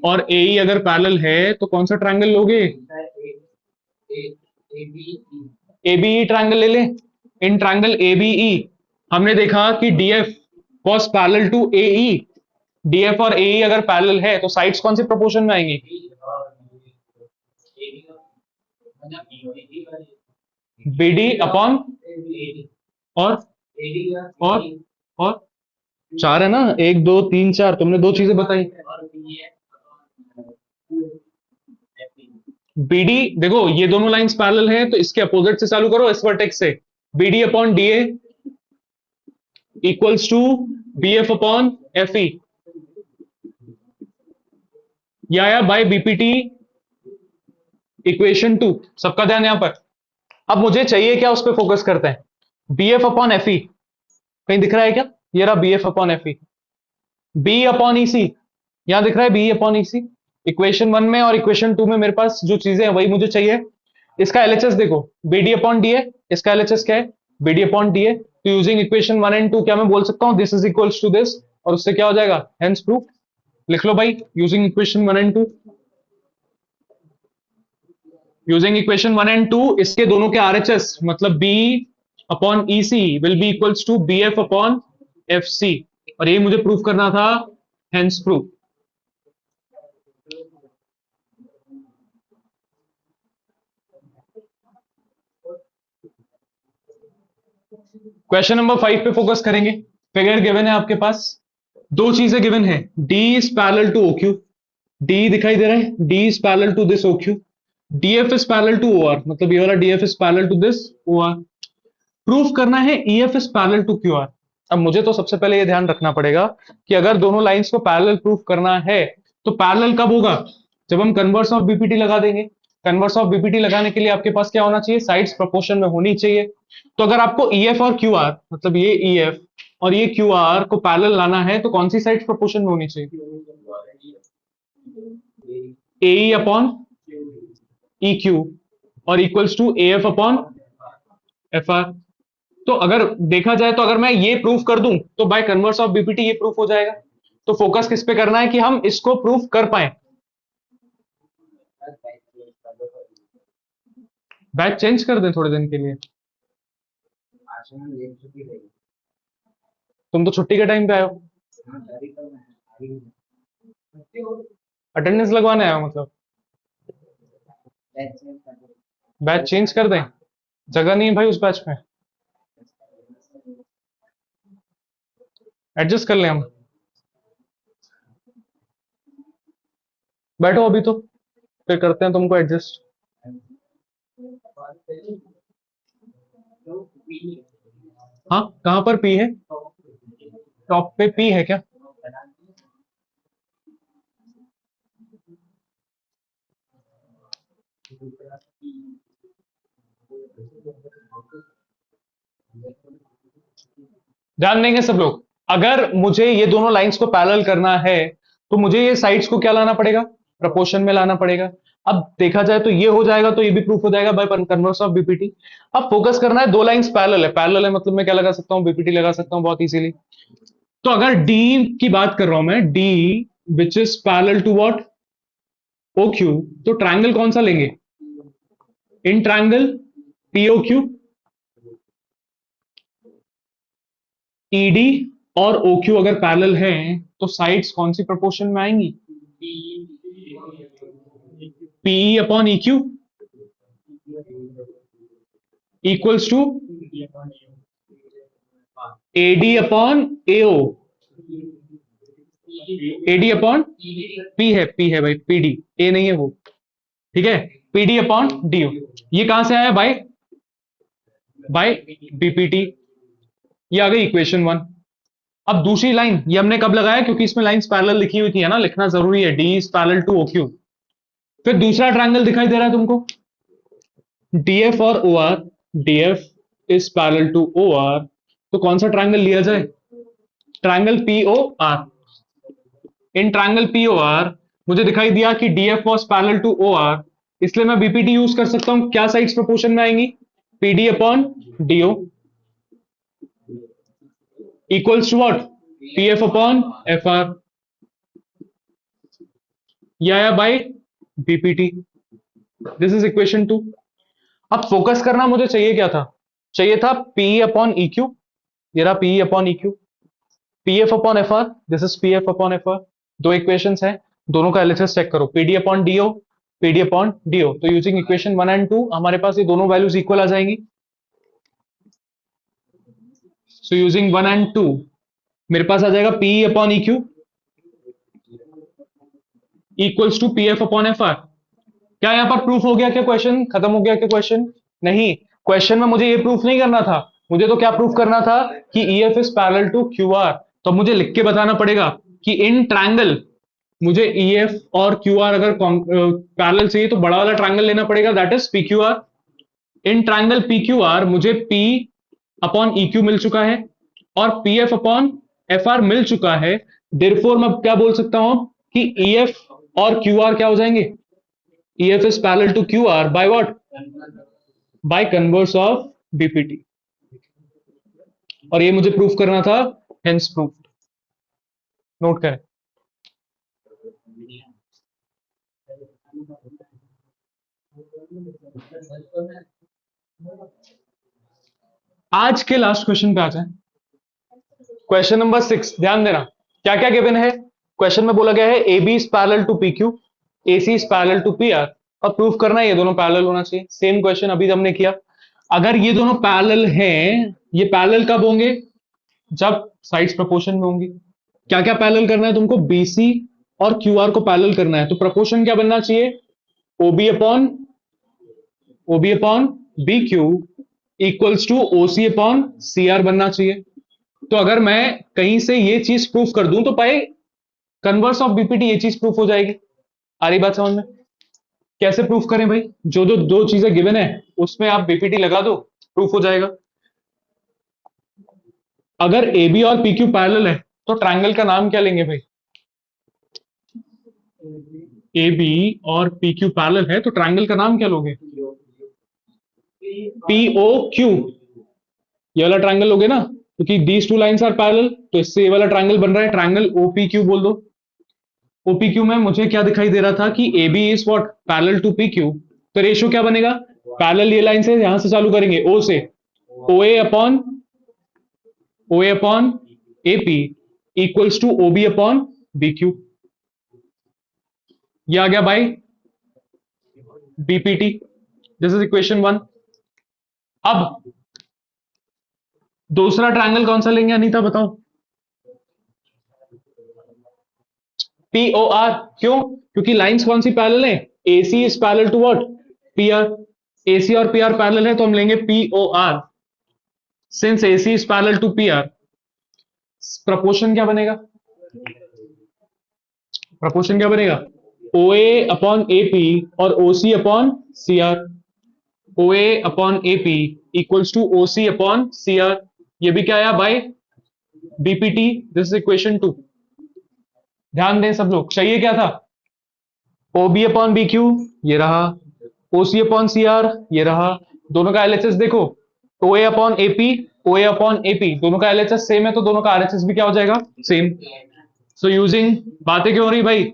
और एई अगर पैरेलल है तो कौन सा ट्रायंगल लोगे? एबीई ट्रायंगल ले ले। इन ट्रायंगल एबीई हमने देखा कि DF was parallel to AE. DF और एई अगर पैरेलल है तो साइड्स कौन से प्रोपोर्शन में आएंगी? बीडी अपॉन और और और चार है ना, एक दो तीन चार, तुमने दो चीजें बताई। बीडी देखो ये दोनों लाइंस पैरेलल हैं तो इसके अपोजिट से चालू करो, इस वर्टेक्स से। BD upon DA equals to BF upon FE, या बाय बीपीटी इक्वेशन 2। सबका ध्यान यहां पर। अब मुझे चाहिए क्या, उस पर फोकस करते हैं। बीएफ अपॉन एफई कहीं दिख रहा है क्या? ये रहा BF upon FE. B upon EC यहां दिख रहा है, बी अपॉन ईसी। इक्वेशन 1 में और इक्वेशन 2 में मेरे पास जो चीजें हैं वही मुझे चाहिए। इसका एलएचएस देखो, बीडी अपॉन डीए। इसका एलएचएस क्या है? BD upon DA. तो यूजिंग इक्वेशन 1 एंड 2 क्या मैं बोल सकता हूं this is equals to this, और उससे क्या हो जाएगा, हेंस प्रूफ। लिख लो भाई, using equation 1 and 2। Using equation 1 and 2 इसके दोनों के आरएचएस मतलब B upon EC will be equals to BF upon FC, और ये मुझे प्रूफ करना था, हेंस प्रूफ। क्वेश्चन नंबर 5 पे फोकस करेंगे। फिगर गिवन है आपके पास, दो चीजें गिवन है। D is parallel to OQ, D दिखाई दे रहा है, D is parallel to this OQ. DF is parallel to OR, मतलब ये वाला DF is parallel to this OR. Proof करना है EF is parallel to QR. अब मुझे तो सबसे पहले ये ध्यान रखना पड़ेगा कि अगर दोनों लाइंस को पैरेलल प्रूफ करना है तो पैरेलल कब होगा? जब हम कन्वर्स ऑफ बीपीटी लगा देंगे। कन्वर्स ऑफ बीपीटी लगाने के लिए आपके पास क्या होना चाहिए? साइड्स प्रोपोर्शन में होनी चाहिए। तो अगर आपको ईएफ और क्यूआर, मतलब ये ईएफ और ये क्यूआर को पैरेलल लाना है तो कौन सी साइड्स प्रोपोर्शन में होनी चाहिए? एई अपॉन ई क्यू और equals to AF upon F R. तो अगर देखा जाए तो अगर मैं ये प्रूफ कर दूं तो बाय कन्वर्स ऑफ बीपीटी ये प्रूफ हो जाएगा। तो फोकस किस पे करना है कि हम इसको प्रूफ कर पाए। बैच चेंज कर दें थोड़े दिन के लिए? तुम तो छुट्टी के टाइम पे आए हो, अटेंडेंस लगवाने आए हो मतलब? बैच चेंज कर दें? जगह नहीं है भाई उस बैच में, एडजस्ट कर लें हम। बैठो अभी तो, फिर करते हैं तुमको एडजस्ट। हाँ कहां पर पी है? टॉप पे पी है क्या? ध्यान देंगे सब लोग। अगर मुझे ये दोनों लाइंस को पैरेलल करना है तो मुझे ये साइड्स को क्या लाना पड़ेगा? प्रपोर्शन में लाना पड़ेगा। अब देखा जाए तो ये हो जाएगा तो ये भी प्रूफ हो जाएगा बाय कन्वर्स ऑफ बीपीटी। अब फोकस करना है, दो लाइंस पैरेलल है। पैरेलल है मतलब मैं क्या लगा सकता हूं? बीपीटी लगा सकता हूं बहुत इजीली। तो अगर डी की बात कर रहा हूं मैं, D which is parallel to what? O Q. तो ट्रायंगल कौन सा लेंगे? In triangle PO Q, ED और ओक्यू अगर पैरेलल हैं तो साइड्स कौन सी प्रोपोर्शन में आएंगी? PE upon EQ equals to AD upon AO, AD upon P है भाई, पीडी, ए नहीं है वो, ठीक है, पीडी अपॉन डीओ। ये कहां से आया बाय, बाय बीपीटी। ये आ गई इक्वेशन 1। अब दूसरी लाइन ये हमने कब लगाया, क्योंकि इसमें लाइंस पैरेलल लिखी हुई थी, है ना, लिखना जरूरी है, D is parallel to O Q. फिर दूसरा ट्रायंगल दिखाई दे रहा है तुमको, डीएफ और O R, DF is parallel to O R, तो कौन सा ट्रायंगल लिया जाए, triangle PO R. In triangle PO R मुझे दिखाई दिया कि DF was parallel to O R, इसलिए मैं बीपीटी यूज कर सकता हूं। क्या साइड्स प्रोपोर्शन में आएंगी, PD upon DO equals to what, PF upon F R, यह आया by BPT. This is equation 2। अब फोकस करना मुझे चाहिए क्या था, चाहिए था पी अपॉन ई क्यू, ये रहा P upon E Q, P F upon F R, this is P F upon F R. दो इक्वेशंस है, दोनों का एलएचएस चेक करो, PD upon DO, PD upon DO. तो यूजिंग इक्वेशन 1 एंड 2 हमारे पास ये दोनों वैल्यूज इक्वल आ जाएंगी। सो यूजिंग 1 एंड 2 मेरे पास आ जाएगा P upon E Q equals to P F upon F R. क्या यहां पर प्रूफ हो गया, क्या क्वेश्चन खत्म हो गया, क्या क्वेश्चन, नहीं, क्वेश्चन में मुझे ये प्रूफ नहीं करना था, मुझे तो क्या प्रूफ करना था कि E F is parallel to Q R. तो मुझे लिख के बताना पड़ेगा कि इन ट्रायंगल, मुझे ई एफ और क्यू आर अगर पैरेलल चाहिए तो बड़ा वाला ट्रायंगल लेना पड़ेगा, that is P Q R. In triangle P Q R मुझे पी अपॉन ई क्यू मिल चुका है और P F upon F R मिल चुका है। देयरफॉर मैं क्या बोल सकता हूं कि ई एफ और क्यू आर क्या हो जाएंगे, EF is parallel to QR by what? By converse of BPT। और ये मुझे प्रूफ करना था, hence proved। नोट करें। आज के लास्ट क्वेश्चन पे आ जाए, क्वेश्चन नंबर 6। ध्यान देना क्या क्या गिवन है। क्वेश्चन में बोला गया है A B is parallel to P Q, A C is parallel to P R, और प्रूफ करना है ये दोनों पैरेलल होना चाहिए। सेम क्वेश्चन अभी हमने किया। अगर ये दोनों पैरेलल हैं, ये पैरेलल कब होंगे, जब साइड्स प्रोपोर्शन में होंगी। क्या क्या पैरेलल करना है तुमको, बीसी और क्यूआर को पैरेलल करना है, तो प्रोपोर्शन क्या बनना चाहिए, OB upon B Q equals to OC upon C R बनना चाहिए। तो अगर मैं कहीं से ये चीज प्रूफ कर दूं तो पाए कन्वर्स ऑफ बीपीटी ये चीज प्रूफ हो जाएगी। आ रही बात समझ में, कैसे प्रूफ करें भाई, जो जो दो चीजें गिवन है उसमें आप बीपीटी लगा दो, प्रूफ हो जाएगा। अगर ए बी और पी क्यू पैरेलल है तो ट्रायंगल का नाम क्या लेंगे भाई, ए बी और पी क्यू पैरेलल है तो ट्रायंगल का नाम क्या लोगे, पी ओ क्यू, ये वाला ट्रायंगल लोगे ना, क्योंकि these two lines are parallel, तो इससे ये वाला ट्रायंगल बन रहा है, ट्रायंगल ओपी क्यू बोल दो। ओपी क्यू में मुझे क्या दिखाई दे रहा था कि A B is what, parallel to P Q, तो रेशियो क्या बनेगा, पैरेलल ये लाइन से यहां से चालू करेंगे ओ से, O A upon A P equals to O B upon B Q. ये आ गया by BPT. This is equation 1। अब दूसरा ट्रायंगल कौन सा लेंगे अनीता बताओ, पी ओ आर। क्यों, क्योंकि लाइंस कौन सी पैरेलल है, AC is parallel to what, P R. AC और पी आर पैरेलल है तो हम लेंगे P O R. Since AC is parallel to P R, proportion क्या बनेगा, प्रपोर्शन क्या बनेगा, ओ ए अपॉन ए पी और O C upon C R. O A upon A P equals to O C upon C R. ये भी क्या आया by BPT. This is equation 2। ध्यान दें सब लोग, चाहिए क्या था, O B upon B Q ये रहा, ओ सी अपॉन सी आर ये रहा, दोनों का एलएचएस देखो, O A upon A P, O A upon A P, दोनों का एलएचएस सेम है तो दोनों का आरएचएस भी क्या हो जाएगा, सेम। सो यूजिंग, बातें क्यों हो रही भाई,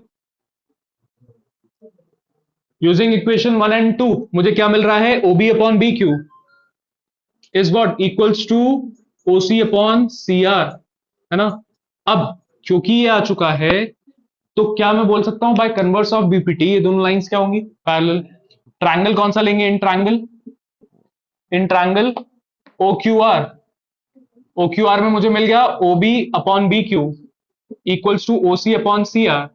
यूजिंग इक्वेशन 1 एंड 2 मुझे क्या मिल रहा है, O B upon B Q is what equals to O C upon C R, है ना। अब क्योंकि ये आ चुका है तो क्या मैं बोल सकता हूं बाय कन्वर्स ऑफ बीपीटी ये दोनों लाइंस क्या होंगी, पैरेलल। ट्रायंगल कौन सा लेंगे, in triangle O Q R, O Q R में मुझे मिल गया O B upon B Q equals to O C upon C R.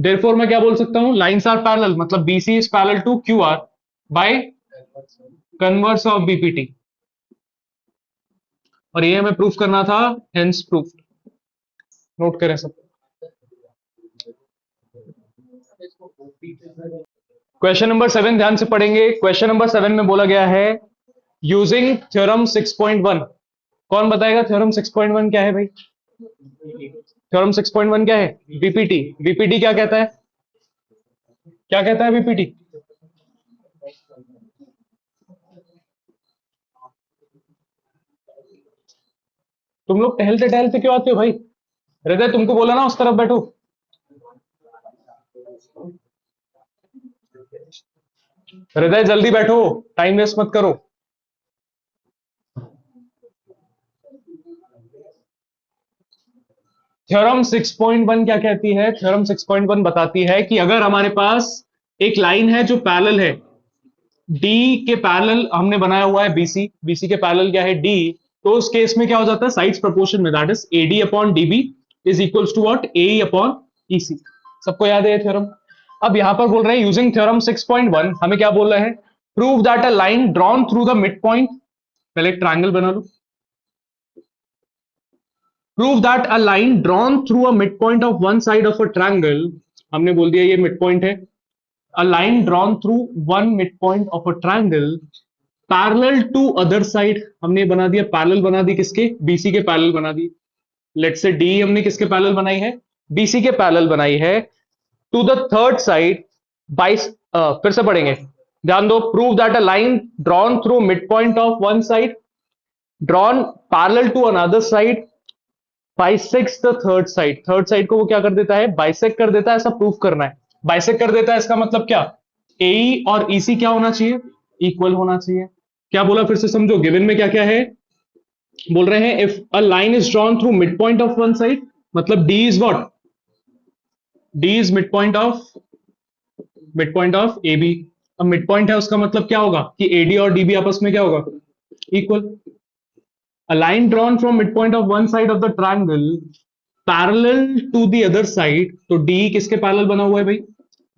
Therefore मैं क्या बोल सकता हूं, लाइंस आर पैरेलल, मतलब BC is parallel to Q R by converse of BPT. और ये हमें प्रूफ करना था, हेंस प्रूफ। नोट करें सब। क्वेश्चन नंबर 7 ध्यान से पढ़ेंगे। क्वेश्चन नंबर 7 में बोला गया है यूजिंग थ्योरम 6.1। कौन बताएगा थ्योरम 6.1 क्या है भाई? थ्योरम 6.1 क्या है? बीपीटी। बीपीटी क्या कहता है? क्या कहता है बीपीटी? तुम लोग टहलते टहलते क्यों आते हो भाई? हृदय तुमको बोला ना उस तरफ बैठो। हृदय जल्दी बैठो, टाइम वेस्ट मत करो। थ्योरम 6.1 क्या कहती है? थ्योरम 6.1 बताती है कि अगर हमारे पास एक लाइन है जो पैरेलल है, डी के पैरेलल हमने बनाया हुआ है बीसी, बीसी के पैरेलल क्या है? डी। तो उस केस में क्या हो जाता है? साइड्स प्रोपोर्शन में, that is AD upon DB is equals to what? A upon EC. सबको याद है ये थ्योरम? अब यहां पर बोल रहे हैं यूजिंग थ्योरम 6.1 हमें क्या बोल रहे हैं? Prove that a line drawn through the mid point. पहले एक ट्रायंगल बना लो। Prove that a line drawn through a mid point of one side of a triangle. हमने बोल दिया ये मिड पॉइंट है। A line drawn through one mid point of a triangle parallel to other side. हमने बना दिया parallel, बना दी किसके? बीसी के पैरेलल बना दी। लेट्स से डी हमने किसके पैरेलल बनाई है? बीसी के पैरेलल बनाई है। To the third side by, फिर से पढ़ेंगे, ध्यान दो। Prove that a line drawn through mid point of one side drawn parallel to another side bisects the third side. Third side को वो क्या कर देता है? बाइसेक्ट कर देता है। ऐसा प्रूफ करना है। बाइसेक्ट कर देता है इसका मतलब क्या? एई और ईसी क्या होना चाहिए? इक्वल होना चाहिए। क्या बोला फिर से समझो, गिवन में क्या क्या है? बोल रहे हैं if a line is drawn through mid point of one side, मतलब D is what? D is mid point of A B. अब मिड पॉइंट है उसका मतलब क्या होगा कि एडी और डीबी आपस में क्या होगा? Equal. A line drawn from midpoint of one side of the triangle parallel to the other side, तो D किसके पैरेलल बना हुआ है भाई?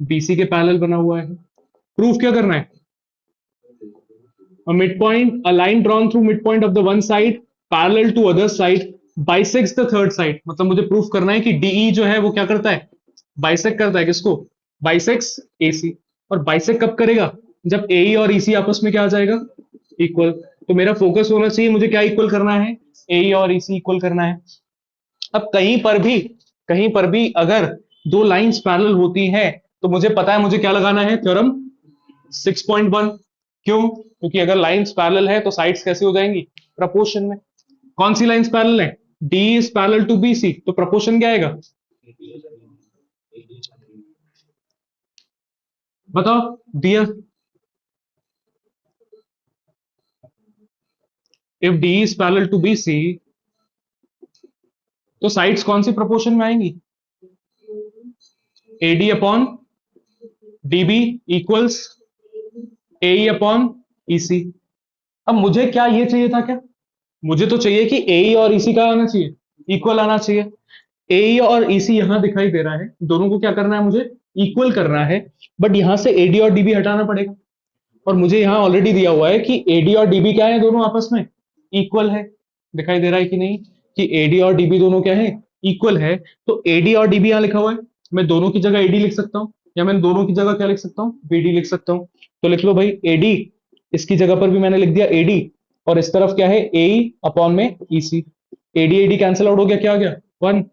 BC के पैरेलल बना हुआ है। प्रूफ क्या करना है? A line drawn through midpoint of the one side parallel to other side bisects the third side। मतलब मुझे प्रूफ करना है कि DE जो है वो क्या करता है? बाइसेक्ट करता है किसको? Bisects AC। और बाइसेक्ट कब करेगा? जब AE और EC आपस में क्या आ जाएगा? इक्वल। तो मेरा फोकस होना चाहिए, मुझे क्या इक्वल करना है? AE और EC इक्वल करना है। अब कहीं पर भी अगर दो लाइंस पैरेलल होती हैं तो मुझे पता है मुझे क्या लगाना है? थ्योरम 6.1। क्यों? क्योंकि अगर लाइंस पैरेलल है तो साइड्स कैसे हो जाएंगी? प्रपोर्शन में। कौन सी लाइंस पैरेलल है? D is parallel to BC, तो प्रपोर्शन क्या आएगा? बताओ दिया। If D is parallel to BC तो साइड्स कौन सी प्रोपोर्शन में आएंगी? AD upon DB equals A upon EC. अब मुझे क्या ये चाहिए था? क्या मुझे तो चाहिए कि ए और ईसी का आना चाहिए, इक्वल आना चाहिए। ए और ईसी यहां दिखाई दे रहा है, दोनों को क्या करना है? मुझे इक्वल करना है। बट यहां से एडी और डीबी हटाना पड़ेगा। और मुझे यहां ऑलरेडी दिया हुआ है कि एडी और डीबी क्या है? दोनों आपस में इक्वल है। दिखाई दे रहा है कि नहीं कि एडी और डीबी दोनों क्या है? इक्वल है। तो एडी और डीबी यहां लिखा हुआ है, मैं दोनों की जगह एडी लिख सकता हूं, या मैं दोनों की जगह क्या लिख सकता हूं? बीडी लिख सकता हूं। तो लिख लो भाई एडी, इसकी जगह पर भी मैंने लिख दिया एडी, और इस तरफ क्या है? ए अपॉन में EC. AD AD cancel out हो गया, क्या आ गया? 1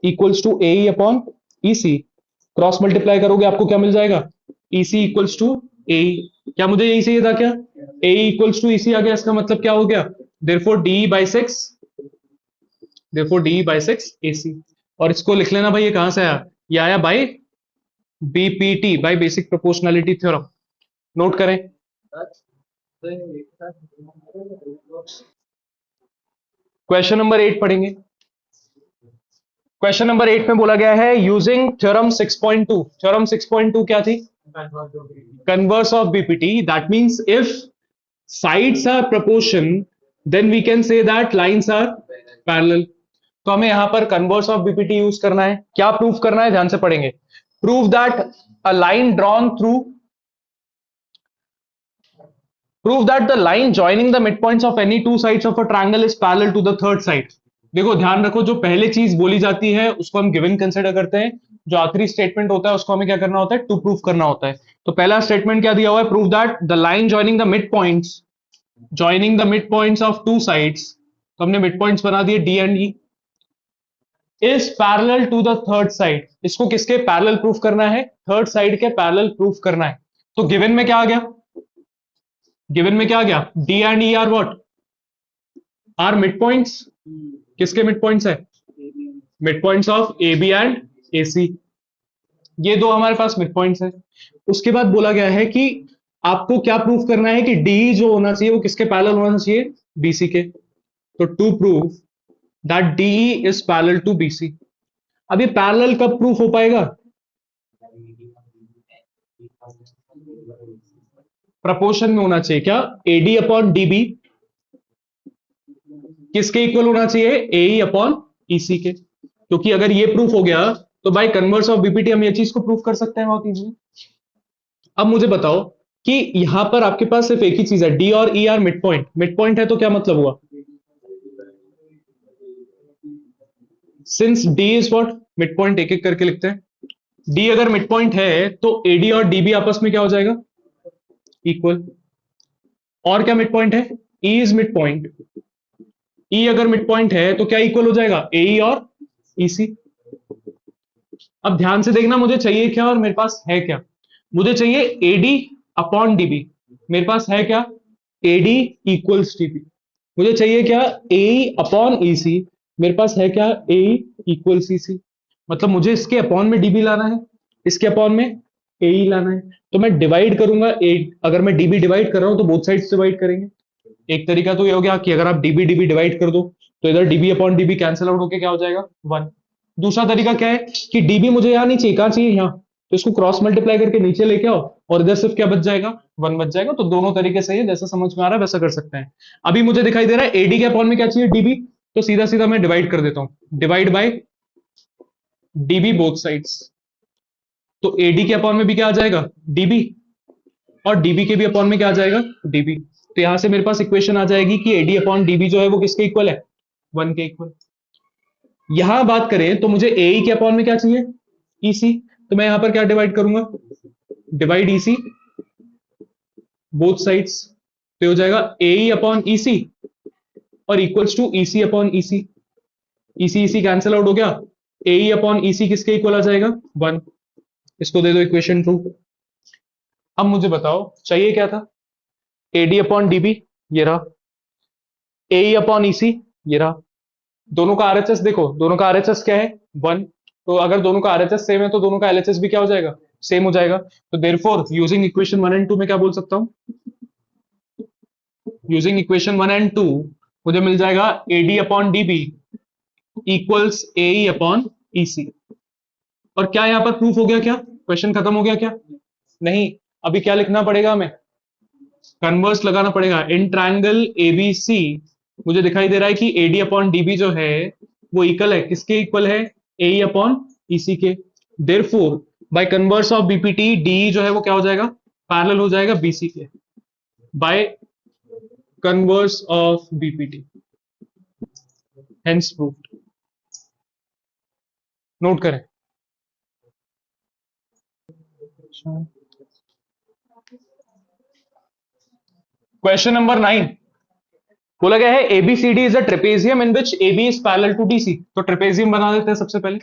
equals to A upon EC. Cross multiply करोगे आपको क्या मिल जाएगा? EC equals to A. क्या मुझे यही चाहिए था? क्या ए इक्वल्स टू ईसी आ गया? इसका मतलब क्या हो गया? Therefore D bisects, therefore D bisects AC. और इसको लिख लेना भाई, ये कहां से आया? ये आया by BPT, by basic proportionality theorem. Note करें। क्वेश्चन नंबर 8 पढ़ेंगे। क्वेश्चन नंबर 8 में बोला गया है यूजिंग थ्योरम 6.2। थ्योरम 6.2 क्या थी? Converse of BPT. That means if sides are proportion then we can say that lines are parallel. तो हमें यहां पर कन्वर्स ऑफ बीपीटी यूज करना है। क्या प्रूफ करना है, ध्यान से पढ़ेंगे। Prove that a line drawn through Prove that the line joining the midpoints of any two sides of a triangle is parallel to the third side। देखो ध्यान रखो, जो पहले चीज बोली जाती है उसको हम गिवन कंसिडर करते हैं, जो आखिरी स्टेटमेंट होता है उसको हमें क्या करना होता है, टू प्रूफ करना होता है। तो पहला स्टेटमेंट क्या दिया हुआ है, prove that the line joining the mid points of two sides, तो हमने मिड पॉइंट्स बना दिए D and E, is parallel to the third side. इसको किसके पैरेलल प्रूफ करना है, थर्ड साइड के पैरेलल प्रूफ करना है। तो गिवन में क्या आ गया, गिवन में क्या आ गया, D and E are what, are mid points. किसके मिड पॉइंट्स है, mid points of A B and A C. ये दो हमारे पास मिड पॉइंट्स है। उसके बाद बोला गया है कि आपको क्या प्रूफ करना है कि डी जो होना चाहिए वो किसके पैरेलल होना चाहिए, बीसी के। तो to prove that DE is parallel to BC. अब ये पैरेलल कब प्रूफ हो पाएगा, प्रपोर्शन में होना चाहिए। क्या, एडी अपॉन डीबी किसके इक्वल होना चाहिए, एई अपॉन ईसी के। क्योंकि अगर ये प्रूफ हो गया तो बाय कन्वर्स ऑफ बीपीटी हम ये चीज को प्रूफ कर सकते हैं बहुत इजीली। अब मुझे बताओ कि यहां पर आपके पास सिर्फ एक ही चीज है, डी और E R mid point. Mid point है तो क्या मतलब हुआ, since D is what mid point, एक एक करके लिखते हैं। डी अगर मिड पॉइंट है तो एडी और डीबी आपस में क्या हो जाएगा, इक्वल। और क्या मिड पॉइंट है, ई इज मिड पॉइंट। ई अगर मिड पॉइंट है तो क्या इक्वल हो जाएगा, एई और ईसी। अब ध्यान से देखना, मुझे चाहिए क्या और मेरे पास है क्या, मुझे चाहिए एडी अपॉन डीबी। मेरे पास है क्या, एडी इक्वल्स डीबी। मुझे चाहिए क्या, ए अपॉन ईसी। मेरे पास है क्या, ए इक्वल्स ईसी। मतलब मुझे इसके अपॉन में डीबी लाना है, इसके अपॉन में ए लाना है। तो मैं डिवाइड करूंगा, अगर मैं डीबी डिवाइड कर रहा हूं तो बोथ साइड्स डिवाइड करेंगे। एक तरीका तो ये हो गया कि अगर आप डीबी डीबी डिवाइड कर दो तो इधर dB upon dB cancel out होके क्या हो जाएगा, 1। दूसरा तरीका क्या है कि डीबी मुझे यहां नहीं चाहिए, कहां चाहिए, यहाँ। तो इसको क्रॉस मल्टीप्लाई करके नीचे लेके आओ और इधर सिर्फ क्या बच जाएगा, 1 बच जाएगा। तो दोनों तरीके से जैसा समझ में आ रहा है वैसा कर सकते हैं। अभी मुझे दिखाई दे रहा है एडी के अपॉन में क्या चाहिए, डीबी। तो सीधा सीधा मैं डिवाइड कर देता हूं, divide by dB both sides. तो एडी के अपॉन में भी क्या आ जाएगा, डीबी, और डीबी के भी अपॉन में क्या आ जाएगा, डीबी। तो यहां से मेरे पास इक्वेशन आ जाएगी कि एडी अपॉन डीबी जो है वो किसके इक्वल है, 1 के इक्वल। यहां बात करें तो मुझे एई के अपॉन में क्या चाहिए, ईसी। तो मैं यहां पर क्या डिवाइड करूंगा, डिवाइड ईसी बोथ साइड्स। तो हो जाएगा एई अपॉन ईसी और equals to EC upon EC. EC EC cancel out हो गया, एई अपॉन ईसी किसके इक्वल आ जाएगा, 1। इसको दे दो इक्वेशन 2। अब मुझे बताओ चाहिए क्या था, एडी अपॉन डीबी ये रहा, ए अपॉन ईसी ये रहा। दोनों का आरएचएस देखो, दोनों का आरएचएस क्या है, 1। तो अगर दोनों का आरएचएस सेम है तो दोनों का एलएचएस भी क्या हो जाएगा, सेम हो जाएगा। तो देयरफॉर यूजिंग इक्वेशन 1 एंड 2 में क्या बोल सकता हूं, यूजिंग इक्वेशन 1 एंड 2 मुझे मिल जाएगा AD upon DB equals A upon EC. और क्या यहां पर प्रूफ हो गया, क्या क्वेश्चन खत्म हो गया क्या, नहीं। अभी क्या लिखना पड़ेगा हमें, कन्वर्स लगाना पड़ेगा। इन ट्रायंगल एबीसी मुझे दिखाई दे रहा है कि एडी अपॉन डीबी जो है वो इक्वल है, किसके इक्वल है, ए अपॉन ईसी के। Therefore by converse of BPT D जो है वो क्या हो जाएगा, पैरेलल हो जाएगा बीसी के, by converse of BPT, hence proved. Note करें। क्वेश्चन नंबर 9 बोला गया है ABCD is a trapezium in which AB is parallel to DC. तो ट्रेपेजियम बना देते हैं सबसे पहले।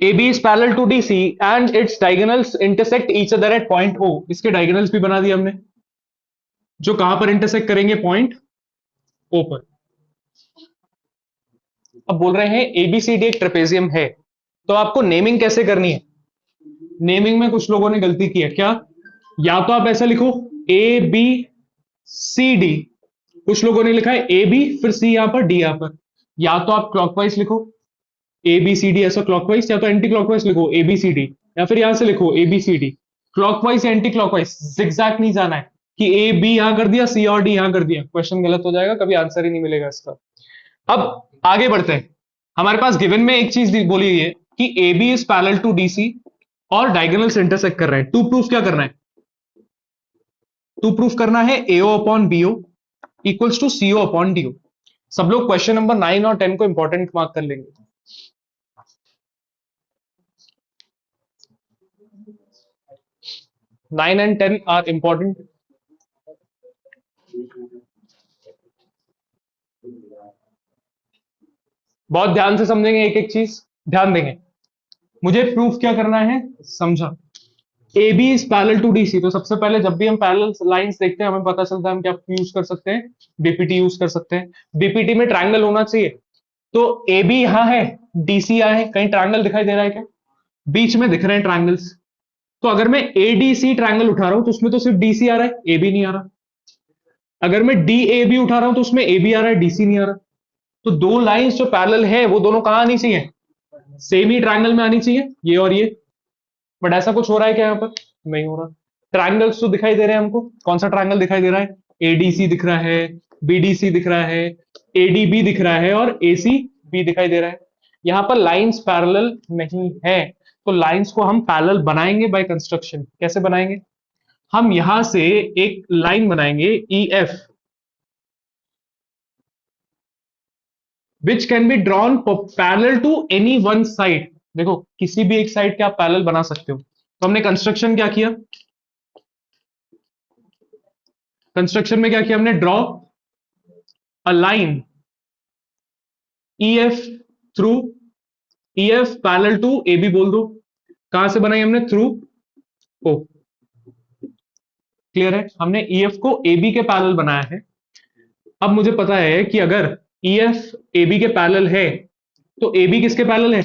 AB is parallel to DC and its diagonals intersect each other at point O। इसके diagonals भी बना दिए हमने, जो कहां पर intersect करेंगे, पॉइंट O पर। अब बोल रहे हैं ABCD एक ट्रेपेजियम है, तो आपको नेमिंग कैसे करनी है। नेमिंग में कुछ लोगों ने गलती की है, क्या, या तो आप ऐसा लिखो ABCD, कुछ लोगों ने लिखा है AB फिर C यहां पर D यहां पर। या तो आप क्लॉकवाइज लिखो ABCD ऐसा क्लॉकवाइज, या तो एंटी क्लॉकवाइज लिखो ABCD, या फिर यहां से लिखो ABCD। क्लॉकवाइज या एंटी क्लॉकवाइज, जिगजैग नहीं जाना है, कि ए बी यहां कर दिया, सी और डी यहां कर दिया, क्वेश्चन गलत हो जाएगा, कभी आंसर ही नहीं मिलेगा इसका। अब आगे बढ़ते हैं। हमारे पास गिवन में एक चीज बोली हुई है कि A B is parallel to D C और डायगोनल से इंटरसेक्ट कर रहे हैं। टू प्रूफ क्या करना है? टू प्रूफ करना है AO upon BO equals to CO upon DO. सब लोग क्वेश्चन नंबर 9 और 10 को इंपॉर्टेंट मार्क कर लेंगे। 9 एंड 10 आर इंपॉर्टेंट। बहुत ध्यान से समझेंगे, एक एक चीज ध्यान देंगे। मुझे प्रूफ क्या करना है, समझा। A B is parallel to D C, तो सबसे पहले जब भी हम पैरेलल लाइंस देखते हैं हमें पता चलता है हम क्या यूज कर सकते हैं, बीपीटी यूज कर सकते हैं। बीपीटी में ट्रायंगल होना चाहिए, तो ए बी यहां है, डीसी यहां है, कहीं ट्रायंगल दिखाई दे रहा है क्या? बीच में दिख रहे हैं ट्रायंगल्स। तो अगर मैं एडीसी ट्रायंगल उठा रहा हूं तो उसमें तो सिर्फ डीसी आ रहा है, ए बी नहीं आ रहा। अगर मैं डी ए बी उठा रहा हूं तो उसमें ए बी आ रहा है, डीसी नहीं आ रहा। तो दो लाइंस जो पैरेलल है वो दोनों कहां आनी चाहिए? सेम ही ट्रायंगल में आनी चाहिए, ये और ये। बट ऐसा कुछ हो रहा है क्या यहाँ पर? नहीं हो रहा। ट्रायंगल्स तो दिखाई दे रहे हैं हमको। कौन सा ट्रायंगल दिखाई दे रहा है? एडीसी दिख रहा है, बीडीसी दिख रहा है, एडीबी दिख रहा है और एसी बी दिखाई दे रहा है। यहाँ पर लाइंस पैरेलल नहीं है, तो लाइंस को हम पैरेलल बनाएंगे बाय कंस्ट्रक्शन। कैसे बनाएंगे? हम यहां से एक लाइन बनाएंगे E F, which can be drawn parallel to any one side. देखो किसी भी एक साइड के आप पैरेलल बना सकते हो। तो हमने कंस्ट्रक्शन क्या किया? कंस्ट्रक्शन में क्या किया हमने? Draw a line E F through, E F parallel to A B बोल दो। कहां से बनाई हमने? थ्रू ओ। क्लियर है? हमने ई एफ को ए बी के पैरेलल बनाया है। अब मुझे पता है कि अगर ई एफ ए बी के पैरेलल है तो ए बी किसके पैरेलल है?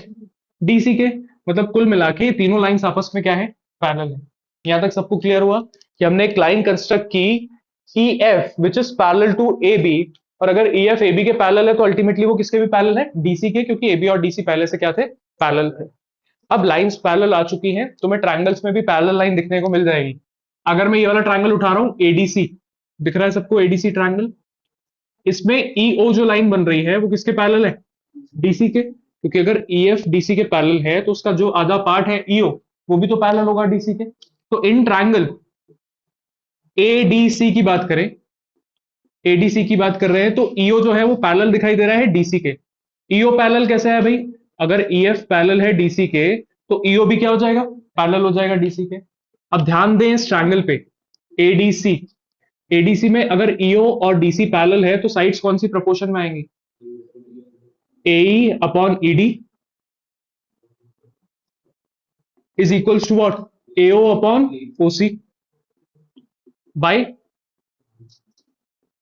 डीसी के। मतलब कुल मिला के तीनों लाइंस आपस में क्या है? पैरेलल है। यहां तक सबको क्लियर हुआ कि हमने एक लाइन कंस्ट्रक्ट की E F which is parallel to A B, और अगर ई एफ ए बी के पैरेलल है तो अल्टीमेटली वो किसके भी पैरेलल है? डीसी के, क्योंकि ए बी और डीसी पहले से क्या थे? पैरेलल थे। अब लाइंस पैरेलल आ चुकी हैं तो मैं ट्रायंगल्स में भी पैरेलल लाइन दिखने को मिल जाएगी। अगर मैं ये वाला ट्रायंगल उठा रहा हूं एडीसी, दिख रहा है सबको एडीसी ट्रायंगल, इसमें ईओ जो लाइन बन रही है वो किसके पैरेलल है? डीसी के। क्योंकि अगर ईएफ डीसी के पैरेलल है तो उसका जो आधा पार्ट है ईओ वो भी तो पैरेलल होगा डीसी के। तो इन ट्रायंगल एडीसी की बात करें, एडीसी की बात कर रहे हैं तो ईओ जो है वो पैरेलल दिखाई दे रहा है डीसी के। ईओ पैरेलल कैसे है भाई? अगर ईएफ पैरेलल है डीसी के तो ईओ भी क्या हो जाएगा? पैरेलल हो जाएगा डीसी के। अब ध्यान दें इस ट्रायंगल पे एडीसी, एडीसी में अगर ईओ और डीसी पैरेलल है तो साइड्स कौन सी प्रोपोर्शन में आएंगी? A upon ED is equals to what? AO upon OC by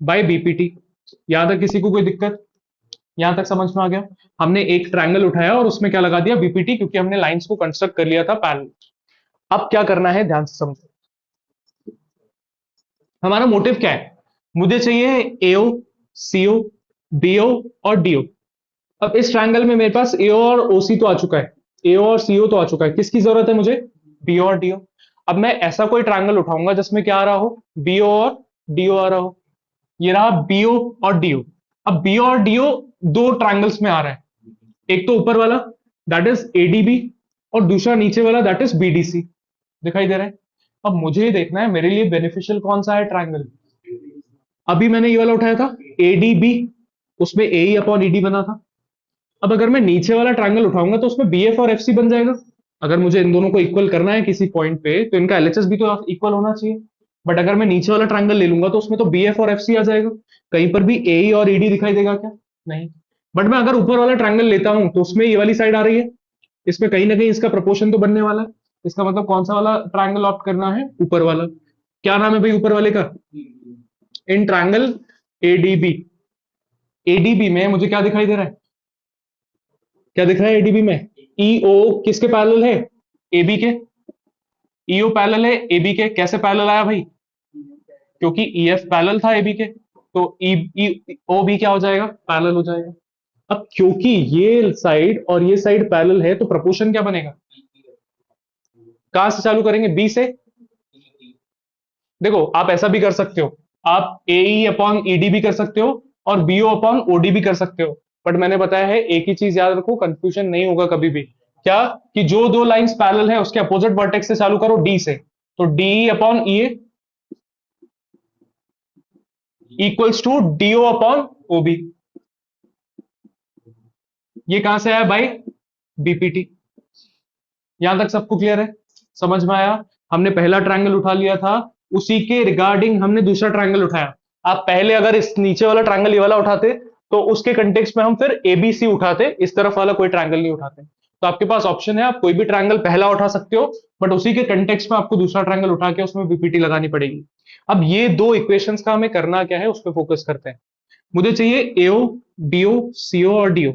by BPT. यहां तक किसी को कोई दिक्कत? यहां तक समझ में आ गया? हमने एक ट्रायंगल उठाया और उसमें क्या लगा दिया? बीपीटी, क्योंकि हमने लाइंस को कंस्ट्रक्ट कर लिया था पैरेलल। अब क्या करना है ध्यान से समझो। हमारा मोटिव क्या है? मुझे चाहिए एओ, सीओ, बीओ और डीओ। अब इस ट्रायंगल में मेरे पास एओ और ओसी तो आ चुका है, एओ और सीओ तो आ चुका है। किसकी जरूरत है मुझे? बीओ और डीओ। अब मैं ऐसा कोई ट्रायंगल उठाऊंगा जिसमें क्या आ रहा हो? बीओ और डीओ आ रहा हो। ये रहा बीओ और डीओ। अब बीओ और डीओ दो ट्रायंगल्स में आ रहा है, एक तो ऊपर वाला दैट इज एडीबी और दूसरा नीचे वाला दैट इज बीडीसी। दिखाई दे रहा है? अब मुझे ये देखना है मेरे लिए बेनिफिशियल कौन सा है ट्रायंगल। अभी मैंने ये वाला उठाया था एडीबी, उसमें ए अपॉन ईडी बना था। अब अगर मैं नीचे वाला ट्रायंगल उठाऊंगा तो उसमें बी एफ और एफ सी बन जाएगा। अगर मुझे इन दोनों को इक्वल करना है किसी पॉइंट पे तो इनका एलएचएस भी तो इक्वल होना चाहिए। बट अगर मैं नीचे वाला ट्रायंगल ले लूंगा तो उसमें तो बी एफ और एफ सी आ जाएगा। कहीं पर भी ए और ईडी दिखाई देगा क्या? नहीं। बट मैं अगर ऊपर वाला ट्रायंगल लेता हूं तो उसमें ये वाली साइड आ रही है, इसमें कहीं ना कहीं इसका प्रोपोर्शन तो बनने वाला है। इसका मतलब कौन सा वाला ट्रायंगल ऑप्ट करना है? ऊपर वाला। क्या नाम है भाई ऊपर वाले का? इन ट्रायंगल एडीबी, एडीबी में मुझे क्या दिखाई दे रहा है? क्या दिख रहा है एडीबी में? ईओ किसके पैरेलल है? एबी के। ईओ पैरेलल है एबी के। कैसे पैरेलल आया भाई? क्योंकि ईएफ पैरेलल था एबी के, तो ओ बी क्या हो जाएगा? पैरेलल हो जाएगा। अब क्योंकि ये साइड और ये साइड पैरेलल है तो प्रोपोर्शन क्या बनेगा? कहां से चालू करेंगे? बी से। देखो आप ऐसा भी कर सकते हो, आप AE अपॉन ED भी कर सकते हो और BO अपॉन OD भी कर सकते हो, बट मैंने बताया है एक ही चीज याद रखो, कंफ्यूजन नहीं होगा कभी भी। क्या? कि जो दो लाइंस पैरेलल है उसके अपोजिट वर्टेक्स से चालू करो D से, तो DE upon EA equals to DO upon OB। ये कहां से आया भाई? BPT। यहां तक सबको क्लियर है? समझ में आया? हमने पहला ट्रायंगल उठा लिया था, उसी के रिगार्डिंग हमने दूसरा ट्रायंगल उठाया। आप पहले अगर इस नीचे वाला ट्रायंगल ये वाला उठाते तो उसके कंटेक्स्ट में हम फिर ABC उठाते, इस तरफ वाला कोई ट्रायंगल नहीं उठाते। तो आपके पास ऑप्शन है, आप कोई भी ट्रायंगल पहला उठा सकते हो, बट उसी के कंटेक्स्ट में आपको दूसरा ट्रायंगल उठा के उसमें बीपीटी लगानी पड़ेगी। अब ये दो इक्वेशंस का हमें करना क्या है, उस पर फोकस करते हैं। मुझे चाहिए AO BO CO और DO।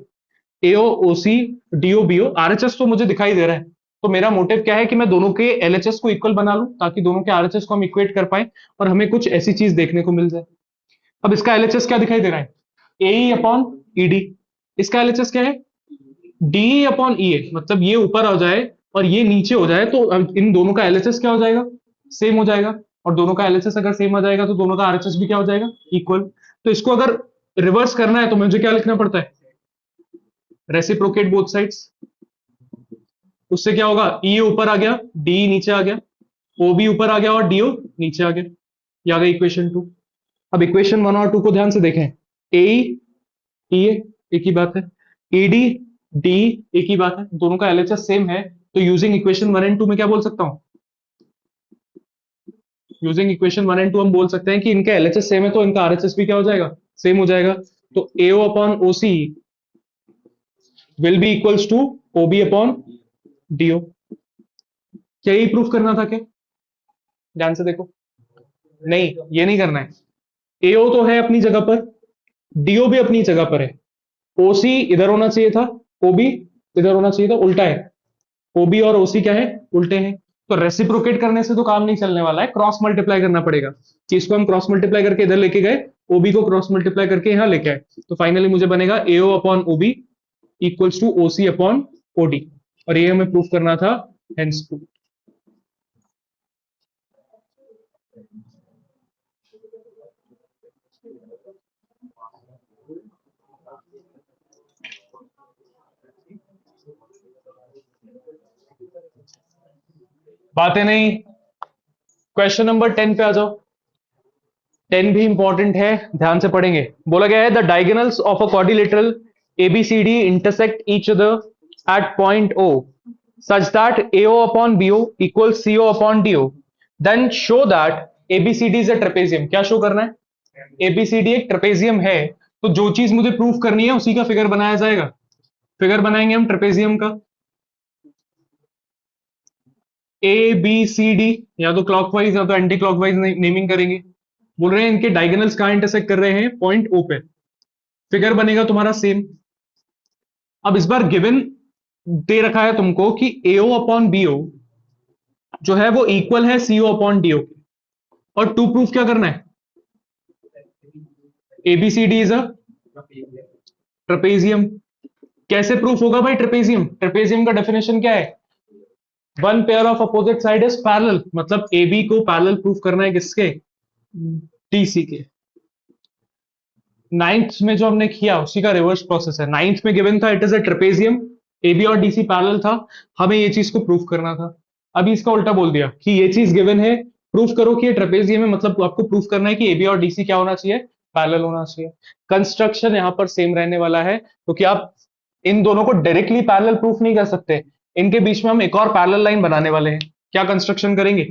AO OC DO BO RHS तो मुझे दिखाई दे रहा है, तो मेरा मोटिव क्या है कि मैं दोनों के LHS को इक्वल बना लूं, ताकि दोनों के RHS को हम इक्वेट कर पाए और हमें कुछ ऐसी चीज देखने को मिल जाए। अब इसका LHS क्या दिखाई दे रहा है? AE upon ED। इसका LHS क्या है? DE upon EA। मतलब ये ऊपर आ जाए और ये नीचे हो जाए, तो इन दोनों का LHS क्या हो जाएगा? सेम हो जाएगा। और दोनों का LHS अगर सेम आ जाएगा तो दोनों का RHS भी क्या हो जाएगा? इक्वल। तो इसको अगर रिवर्स करना है तो मुझे क्या लिखना पड़ता है? Reciprocate both sides. उससे क्या होगा? E ऊपर आ गया, DE नीचे आ गया, OB ऊपर आ गया और DO नीचे आ गया। ये आ गया इक्वेशन 2। अब इक्वेशन 1 और 2 को ध्यान से देखें। AE EA एक ही बात है, ED DE एक ही बात है, दोनों का LHS सेम है। तो यूजिंग इक्वेशन 1 एंड 2 में क्या बोल सकता हूं? यूजिंग इक्वेशन 1 एंड 2 हम बोल सकते हैं कि इनका LHS सेम है, तो इनका RHS भी क्या हो जाएगा? सेम हो जाएगा। तो AO upon OC will be equals to OB upon DO। क्या यही प्रूफ करना था क्या? ध्यान से देखो। नहीं, ये नहीं करना है। AO तो है अपनी जगह पर, DO भी अपनी जगह पर है। OC इधर होना चाहिए था, OB इधर होना चाहिए था, उल्टा है। OB और OC क्या है? उल्टे हैं। तो रेसिप्रोकेट करने से तो काम नहीं चलने वाला है, क्रॉस मल्टीप्लाई करना पड़ेगा। कि इसको हम क्रॉस मल्टीप्लाई करके इधर लेके गए, OB को क्रॉस मल्टीप्लाई करके यहां लेके आए, तो फाइनली मुझे बनेगा AO upon OB equals to OC upon OD। और ये हमें प्रूफ करना था, हेंस प्रूफ। बातें नहीं, क्वेश्चन नंबर 10 पे आ जाओ। 10 भी इंपॉर्टेंट है, ध्यान से पढ़ेंगे। बोला गया है the diagonals of a quadrilateral ABCD intersect each other at point O such that AO upon BO equals CO upon DO, then show that ABCD is a trapezium। क्या शो करना है? ABCD एक ट्रेपेजियम है। तो जो चीज मुझे proof करनी है उसी का फिगर बनाया जाएगा। फिगर बनाएंगे हम ट्रेपेजियम का। ABCD या तो क्लॉकवाइज या तो एंटी क्लॉकवाइज नेमिंग करेंगे। बोल रहे हैं इनके डायगोनल्स कहां इंटरसेक्ट कर रहे हैं? पॉइंट O पे। फिगर बनेगा तुम्हारा सेम। अब इस बार गिवन दे रखा है तुमको कि AO अपॉन BO जो है वो इक्वल है CO अपॉन DO के। और टू प्रूफ क्या करना है? ABCD is a trapezium. कैसे प्रूफ होगा भाई ट्रेपेजियम? ट्रेपेजियम का डेफिनेशन क्या है? One pair of opposite side is parallel. मतलब AB को पैरेलल प्रूफ करना है किसके? DC के। नाइन्थ में जो हमने किया उसी का रिवर्स प्रोसेस है। नाइन्थ में गिवन था it is a trapezium, AB और DC पैरेलल था, हमें ये चीज को प्रूफ करना था। अभी इसका उल्टा बोल दिया कि ये चीज गिवन है, प्रूफ करो कि ये ट्रेपेजियम है, मतलब आपको प्रूफ करना है कि AB और DC क्या होना चाहिए? पैरेलल होना चाहिए। कंस्ट्रक्शन यहां पर सेम रहने वाला है, क्योंकि आप इन दोनों को डायरेक्टली पैरेलल प्रूफ नहीं कर सकते। इनके बीच में हम एक और पैरेलल लाइन बनाने वाले हैं। क्या कंस्ट्रक्शन करेंगे?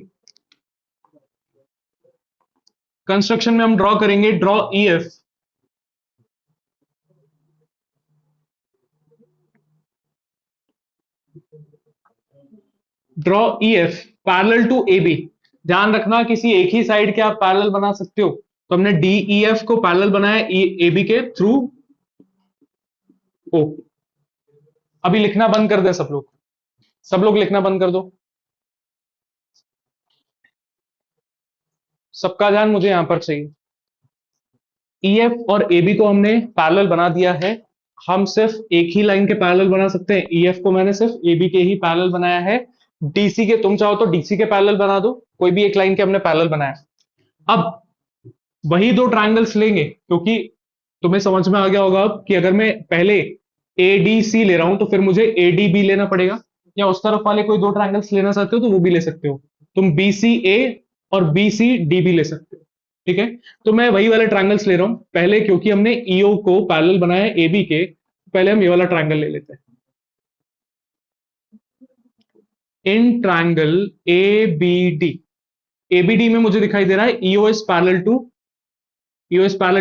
कंस्ट्रक्शन में हम ड्रॉ करेंगे, draw EF। Draw EF parallel to AB। ध्यान रखना किसी एक ही साइड के आप पैरेलल बना सकते हो, तो हमने DEF को पैरेलल बनाया AB के थ्रू O। अभी लिखना बंद कर दे सब लोग, सब लोग लिखना बंद कर दो। सबका ध्यान मुझे यहां पर चाहिए। EF और AB को हमने पैरेलल बना दिया है। हम सिर्फ एक ही लाइन के पैरेलल बना सकते हैं। EF को मैंने सिर्फ AB के ही पैरेलल बनाया है। DC के तुम चाहो तो DC के पैरेलल बना दो, कोई भी एक लाइन के हमने पैरेलल बनाया। अब वही दो ट्रायंगल्स लेंगे, क्योंकि तुम्हें समझ में आ गया होगा अब कि अगर मैं पहले एडीसी ले रहा हूं तो फिर मुझे एडीबी लेना पड़ेगा, या उस तरफ वाले कोई दो ट्रायंगल्स लेना चाहते हो तो वो भी ले सकते हो। तुम बीसी ए और बीसी डी भी ले सकते हो। ठीक है, तो मैं वही वाले ट्रायंगल्स ले रहा हूं पहले, क्योंकि हमने ईओ को पैरेलल बनाया है एबी के। पहले हम ये वाला ट्रायंगल ले लेते हैं। इन ट्रायंगल एबीडी, एबीडी में मुझे दिखाई दे रहा है EO is parallel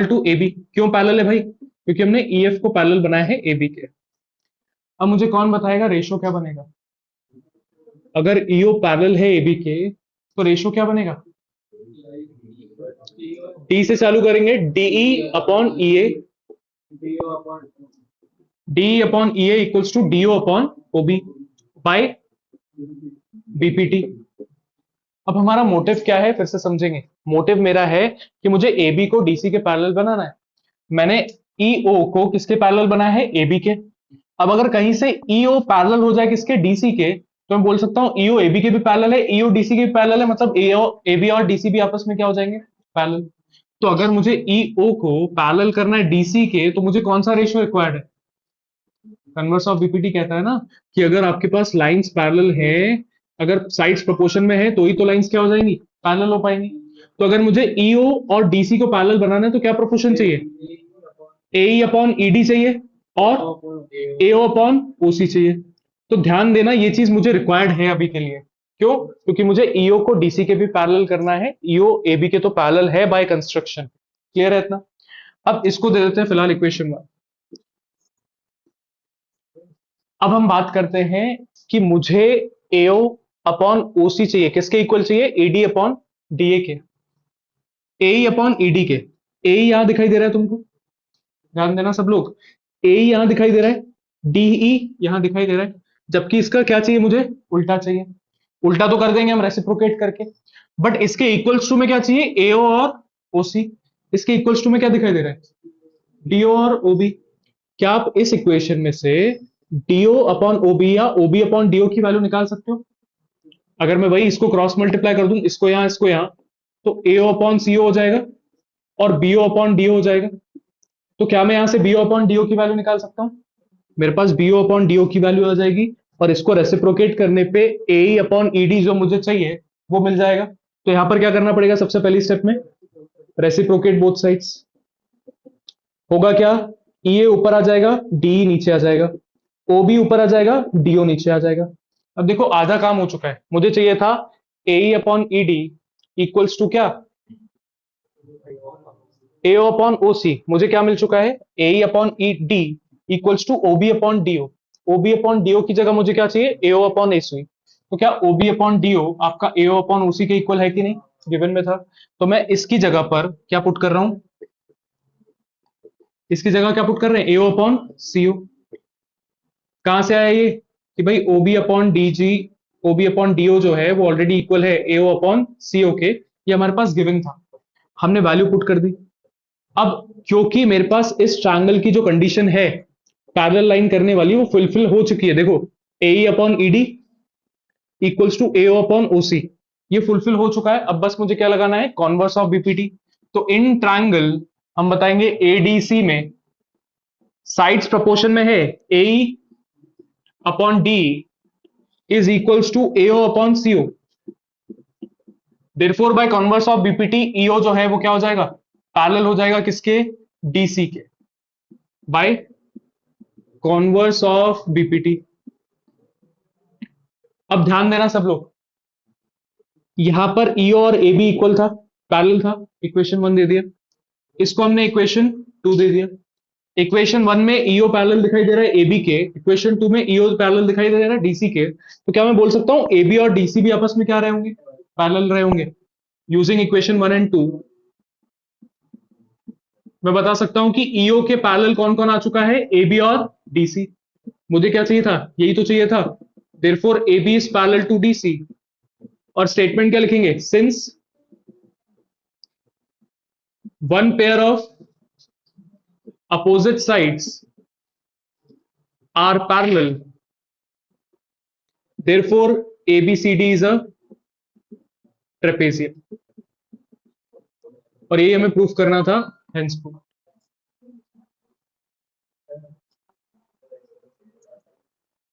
to AB. क्यों पैरेलल है भाई? क्योंकि हमने ईएफ को पैरेलल बनाया है एबी के। अब मुझे कौन बताएगा रेशो क्या बनेगा? अगर ईओ पैरेलल है एबी के तो रेशो क्या बनेगा? डी से चालू करेंगे, DE upon EA, D upon EA equals to DO upon OB by BPT. अब हमारा मोटिव क्या है फिर से समझेंगे। मोटिव मेरा है कि मुझे एबी को डीसी के पैरेलल बनाना है। मैंने ईओ को किसके पैरेलल बनाया है? एबी के। अब अगर कहीं से ईओ पैरेलल हो जाए किसके? डीसी के, तो मैं बोल सकता हूं ईओ एबी के भी पैरेलल है, ईओ डीसी के भी पैरेलल है, मतलब ईओ एबी और डीसी भी आपस में क्या हो जाएंगे? पैरेलल। तो अगर मुझे ईओ को पैरेलल करना है डीसी के तो मुझे कौन सा रेशियो रिक्वायर्ड है? कन्वर्स ऑफ बीपीटी कहता है ना कि अगर आपके पास लाइंस पैरेलल है, अगर साइड्स प्रोपोर्शन में है तो ही तो लाइंस क्या हो जाएंगी? पैरेलल हो पाएंगी। तो अगर मुझे ईओ और डीसी को पैरेलल बनाना है तो क्या प्रोपोर्शन चाहिए? ए अपॉन ईडी चाहिए और एओ अपॉन ओसी चाहिए। तो ध्यान देना ये चीज मुझे रिक्वायर्ड है अभी के लिए। क्यों? क्योंकि मुझे ईओ को डीसी के भी पैरेलल करना है, ईओ एबी के तो पैरेलल है बाय कंस्ट्रक्शन। क्लियर है इतना? अब इसको दे देते हैं फिलहाल इक्वेशन 1। अब हम बात करते हैं कि मुझे एओ अपॉन ओसी चाहिए, किसके इक्वल चाहिए? एडी अपॉन डीए के, ए अपॉन ईडी के। ए यहां दिखाई दे रहा है तुमको, ध्यान देना सब लोग। ए यहां दिखाई दे रहा है, डीई यहां दिखाई दे रहा है, जबकि इसका क्या चाहिए मुझे? उल्टा चाहिए। उल्टा तो कर देंगे हम रेसिप्रोकेट करके, बट इसके इक्वल्स टू में क्या चाहिए? एओ और ओसी। इसके इक्वल्स टू में क्या दिखाई दे रहा है? डीओ और ओबी। क्या आप इस इक्वेशन में से डीओ अपॉन ओबी या ओबी अपॉन डीओ की वैल्यू निकाल सकते हो? अगर मैं वही इसको क्रॉस मल्टीप्लाई कर दूं, इसको यहां, तो एओ अपॉन सीओ हो जाएगा और बीओ अपॉन डीओ हो जाएगा। तो क्या मैं यहां से बीओ अपॉन डीओ की वैल्यू निकाल सकता हूं? मेरे पास बीओ अपॉन डीओ की वैल्यू आ जाएगी, और इसको रेसिप्रोकेट करने पे ए अपॉन ईडी जो मुझे चाहिए वो मिल जाएगा। तो यहां पर क्या करना पड़ेगा सबसे पहली स्टेप में? Reciprocate both sides. होगा क्या? ई ऊपर आ जाएगा, डी नीचे आ जाएगा, ओ बी ऊपर आ जाएगा, डीओ नीचे आ जाएगा। अब देखो आधा काम हो चुका है। मुझे चाहिए था A upon E D equals to क्या? A upon O C. मुझे क्या मिल चुका है? A upon E D equals to OB upon DO. OB upon DO की जगह मुझे क्या चाहिए? AO upon AC. तो क्या ओबी अपॉन डीओ आपका एओ अपॉन ओसी के इक्वल है कि नहीं? गिवन में था। तो मैं इसकी जगह पर क्या पुट कर रहा हूं? इसकी जगह क्या पुट कर रहे हैं? AO upon CO. कहां से आया ये? कि भाई OB upon DG, OB upon DO जो है वो ऑलरेडी इक्वल है एओ अपॉन सीओ के। ये हमारे पास गिवन था, हमने वैल्यू पुट कर दी। अब क्योंकि मेरे पास इस ट्रायंगल की जो कंडीशन है पैरेलल लाइन करने वाली वो फुलफिल हो चुकी है। देखो A upon ED equals to AO upon OC, ये फुलफिल हो चुका है। अब बस मुझे क्या लगाना है? Converse of BPT. तो इन ट्रायंगल हम बताएंगे एडीसी में साइड्स प्रोपोर्शन में है A upon D is equals to AO upon CO. Therefore by converse of BPT EO जो है वो क्या हो जाएगा? पैरेलल हो जाएगा किसके? डीसी के, बाय कॉन्वर्स ऑफ बीपीटी। अब ध्यान देना सब लोग, यहां पर ईओ और ए बी इक्वल था, पैरेलल था, इक्वेशन 1 दे दिया। इसको हमने इक्वेशन 2 दे दिया। इक्वेशन 1 में ईओ पैरेलल दिखाई दे रहा है एबी के, इक्वेशन 2 में ईओ पैरेलल दिखाई दे रहा है डीसी के। तो क्या मैं बोल सकता हूं एबी और डीसी भी आपस में क्या रहे होंगे? पैरेलल रहे होंगे। यूजिंग इक्वेशन 1 एंड 2 मैं बता सकता हूं कि ईओ के पैरेलल कौन कौन आ चुका है? एबी और डीसी। मुझे क्या चाहिए था? यही तो चाहिए था। Therefore AB is parallel to DC. और स्टेटमेंट क्या लिखेंगे? Since one pair of opposite sides are parallel, therefore abcd is a trapezium। और यही हमें प्रूफ करना था, हेंस प्रूफ।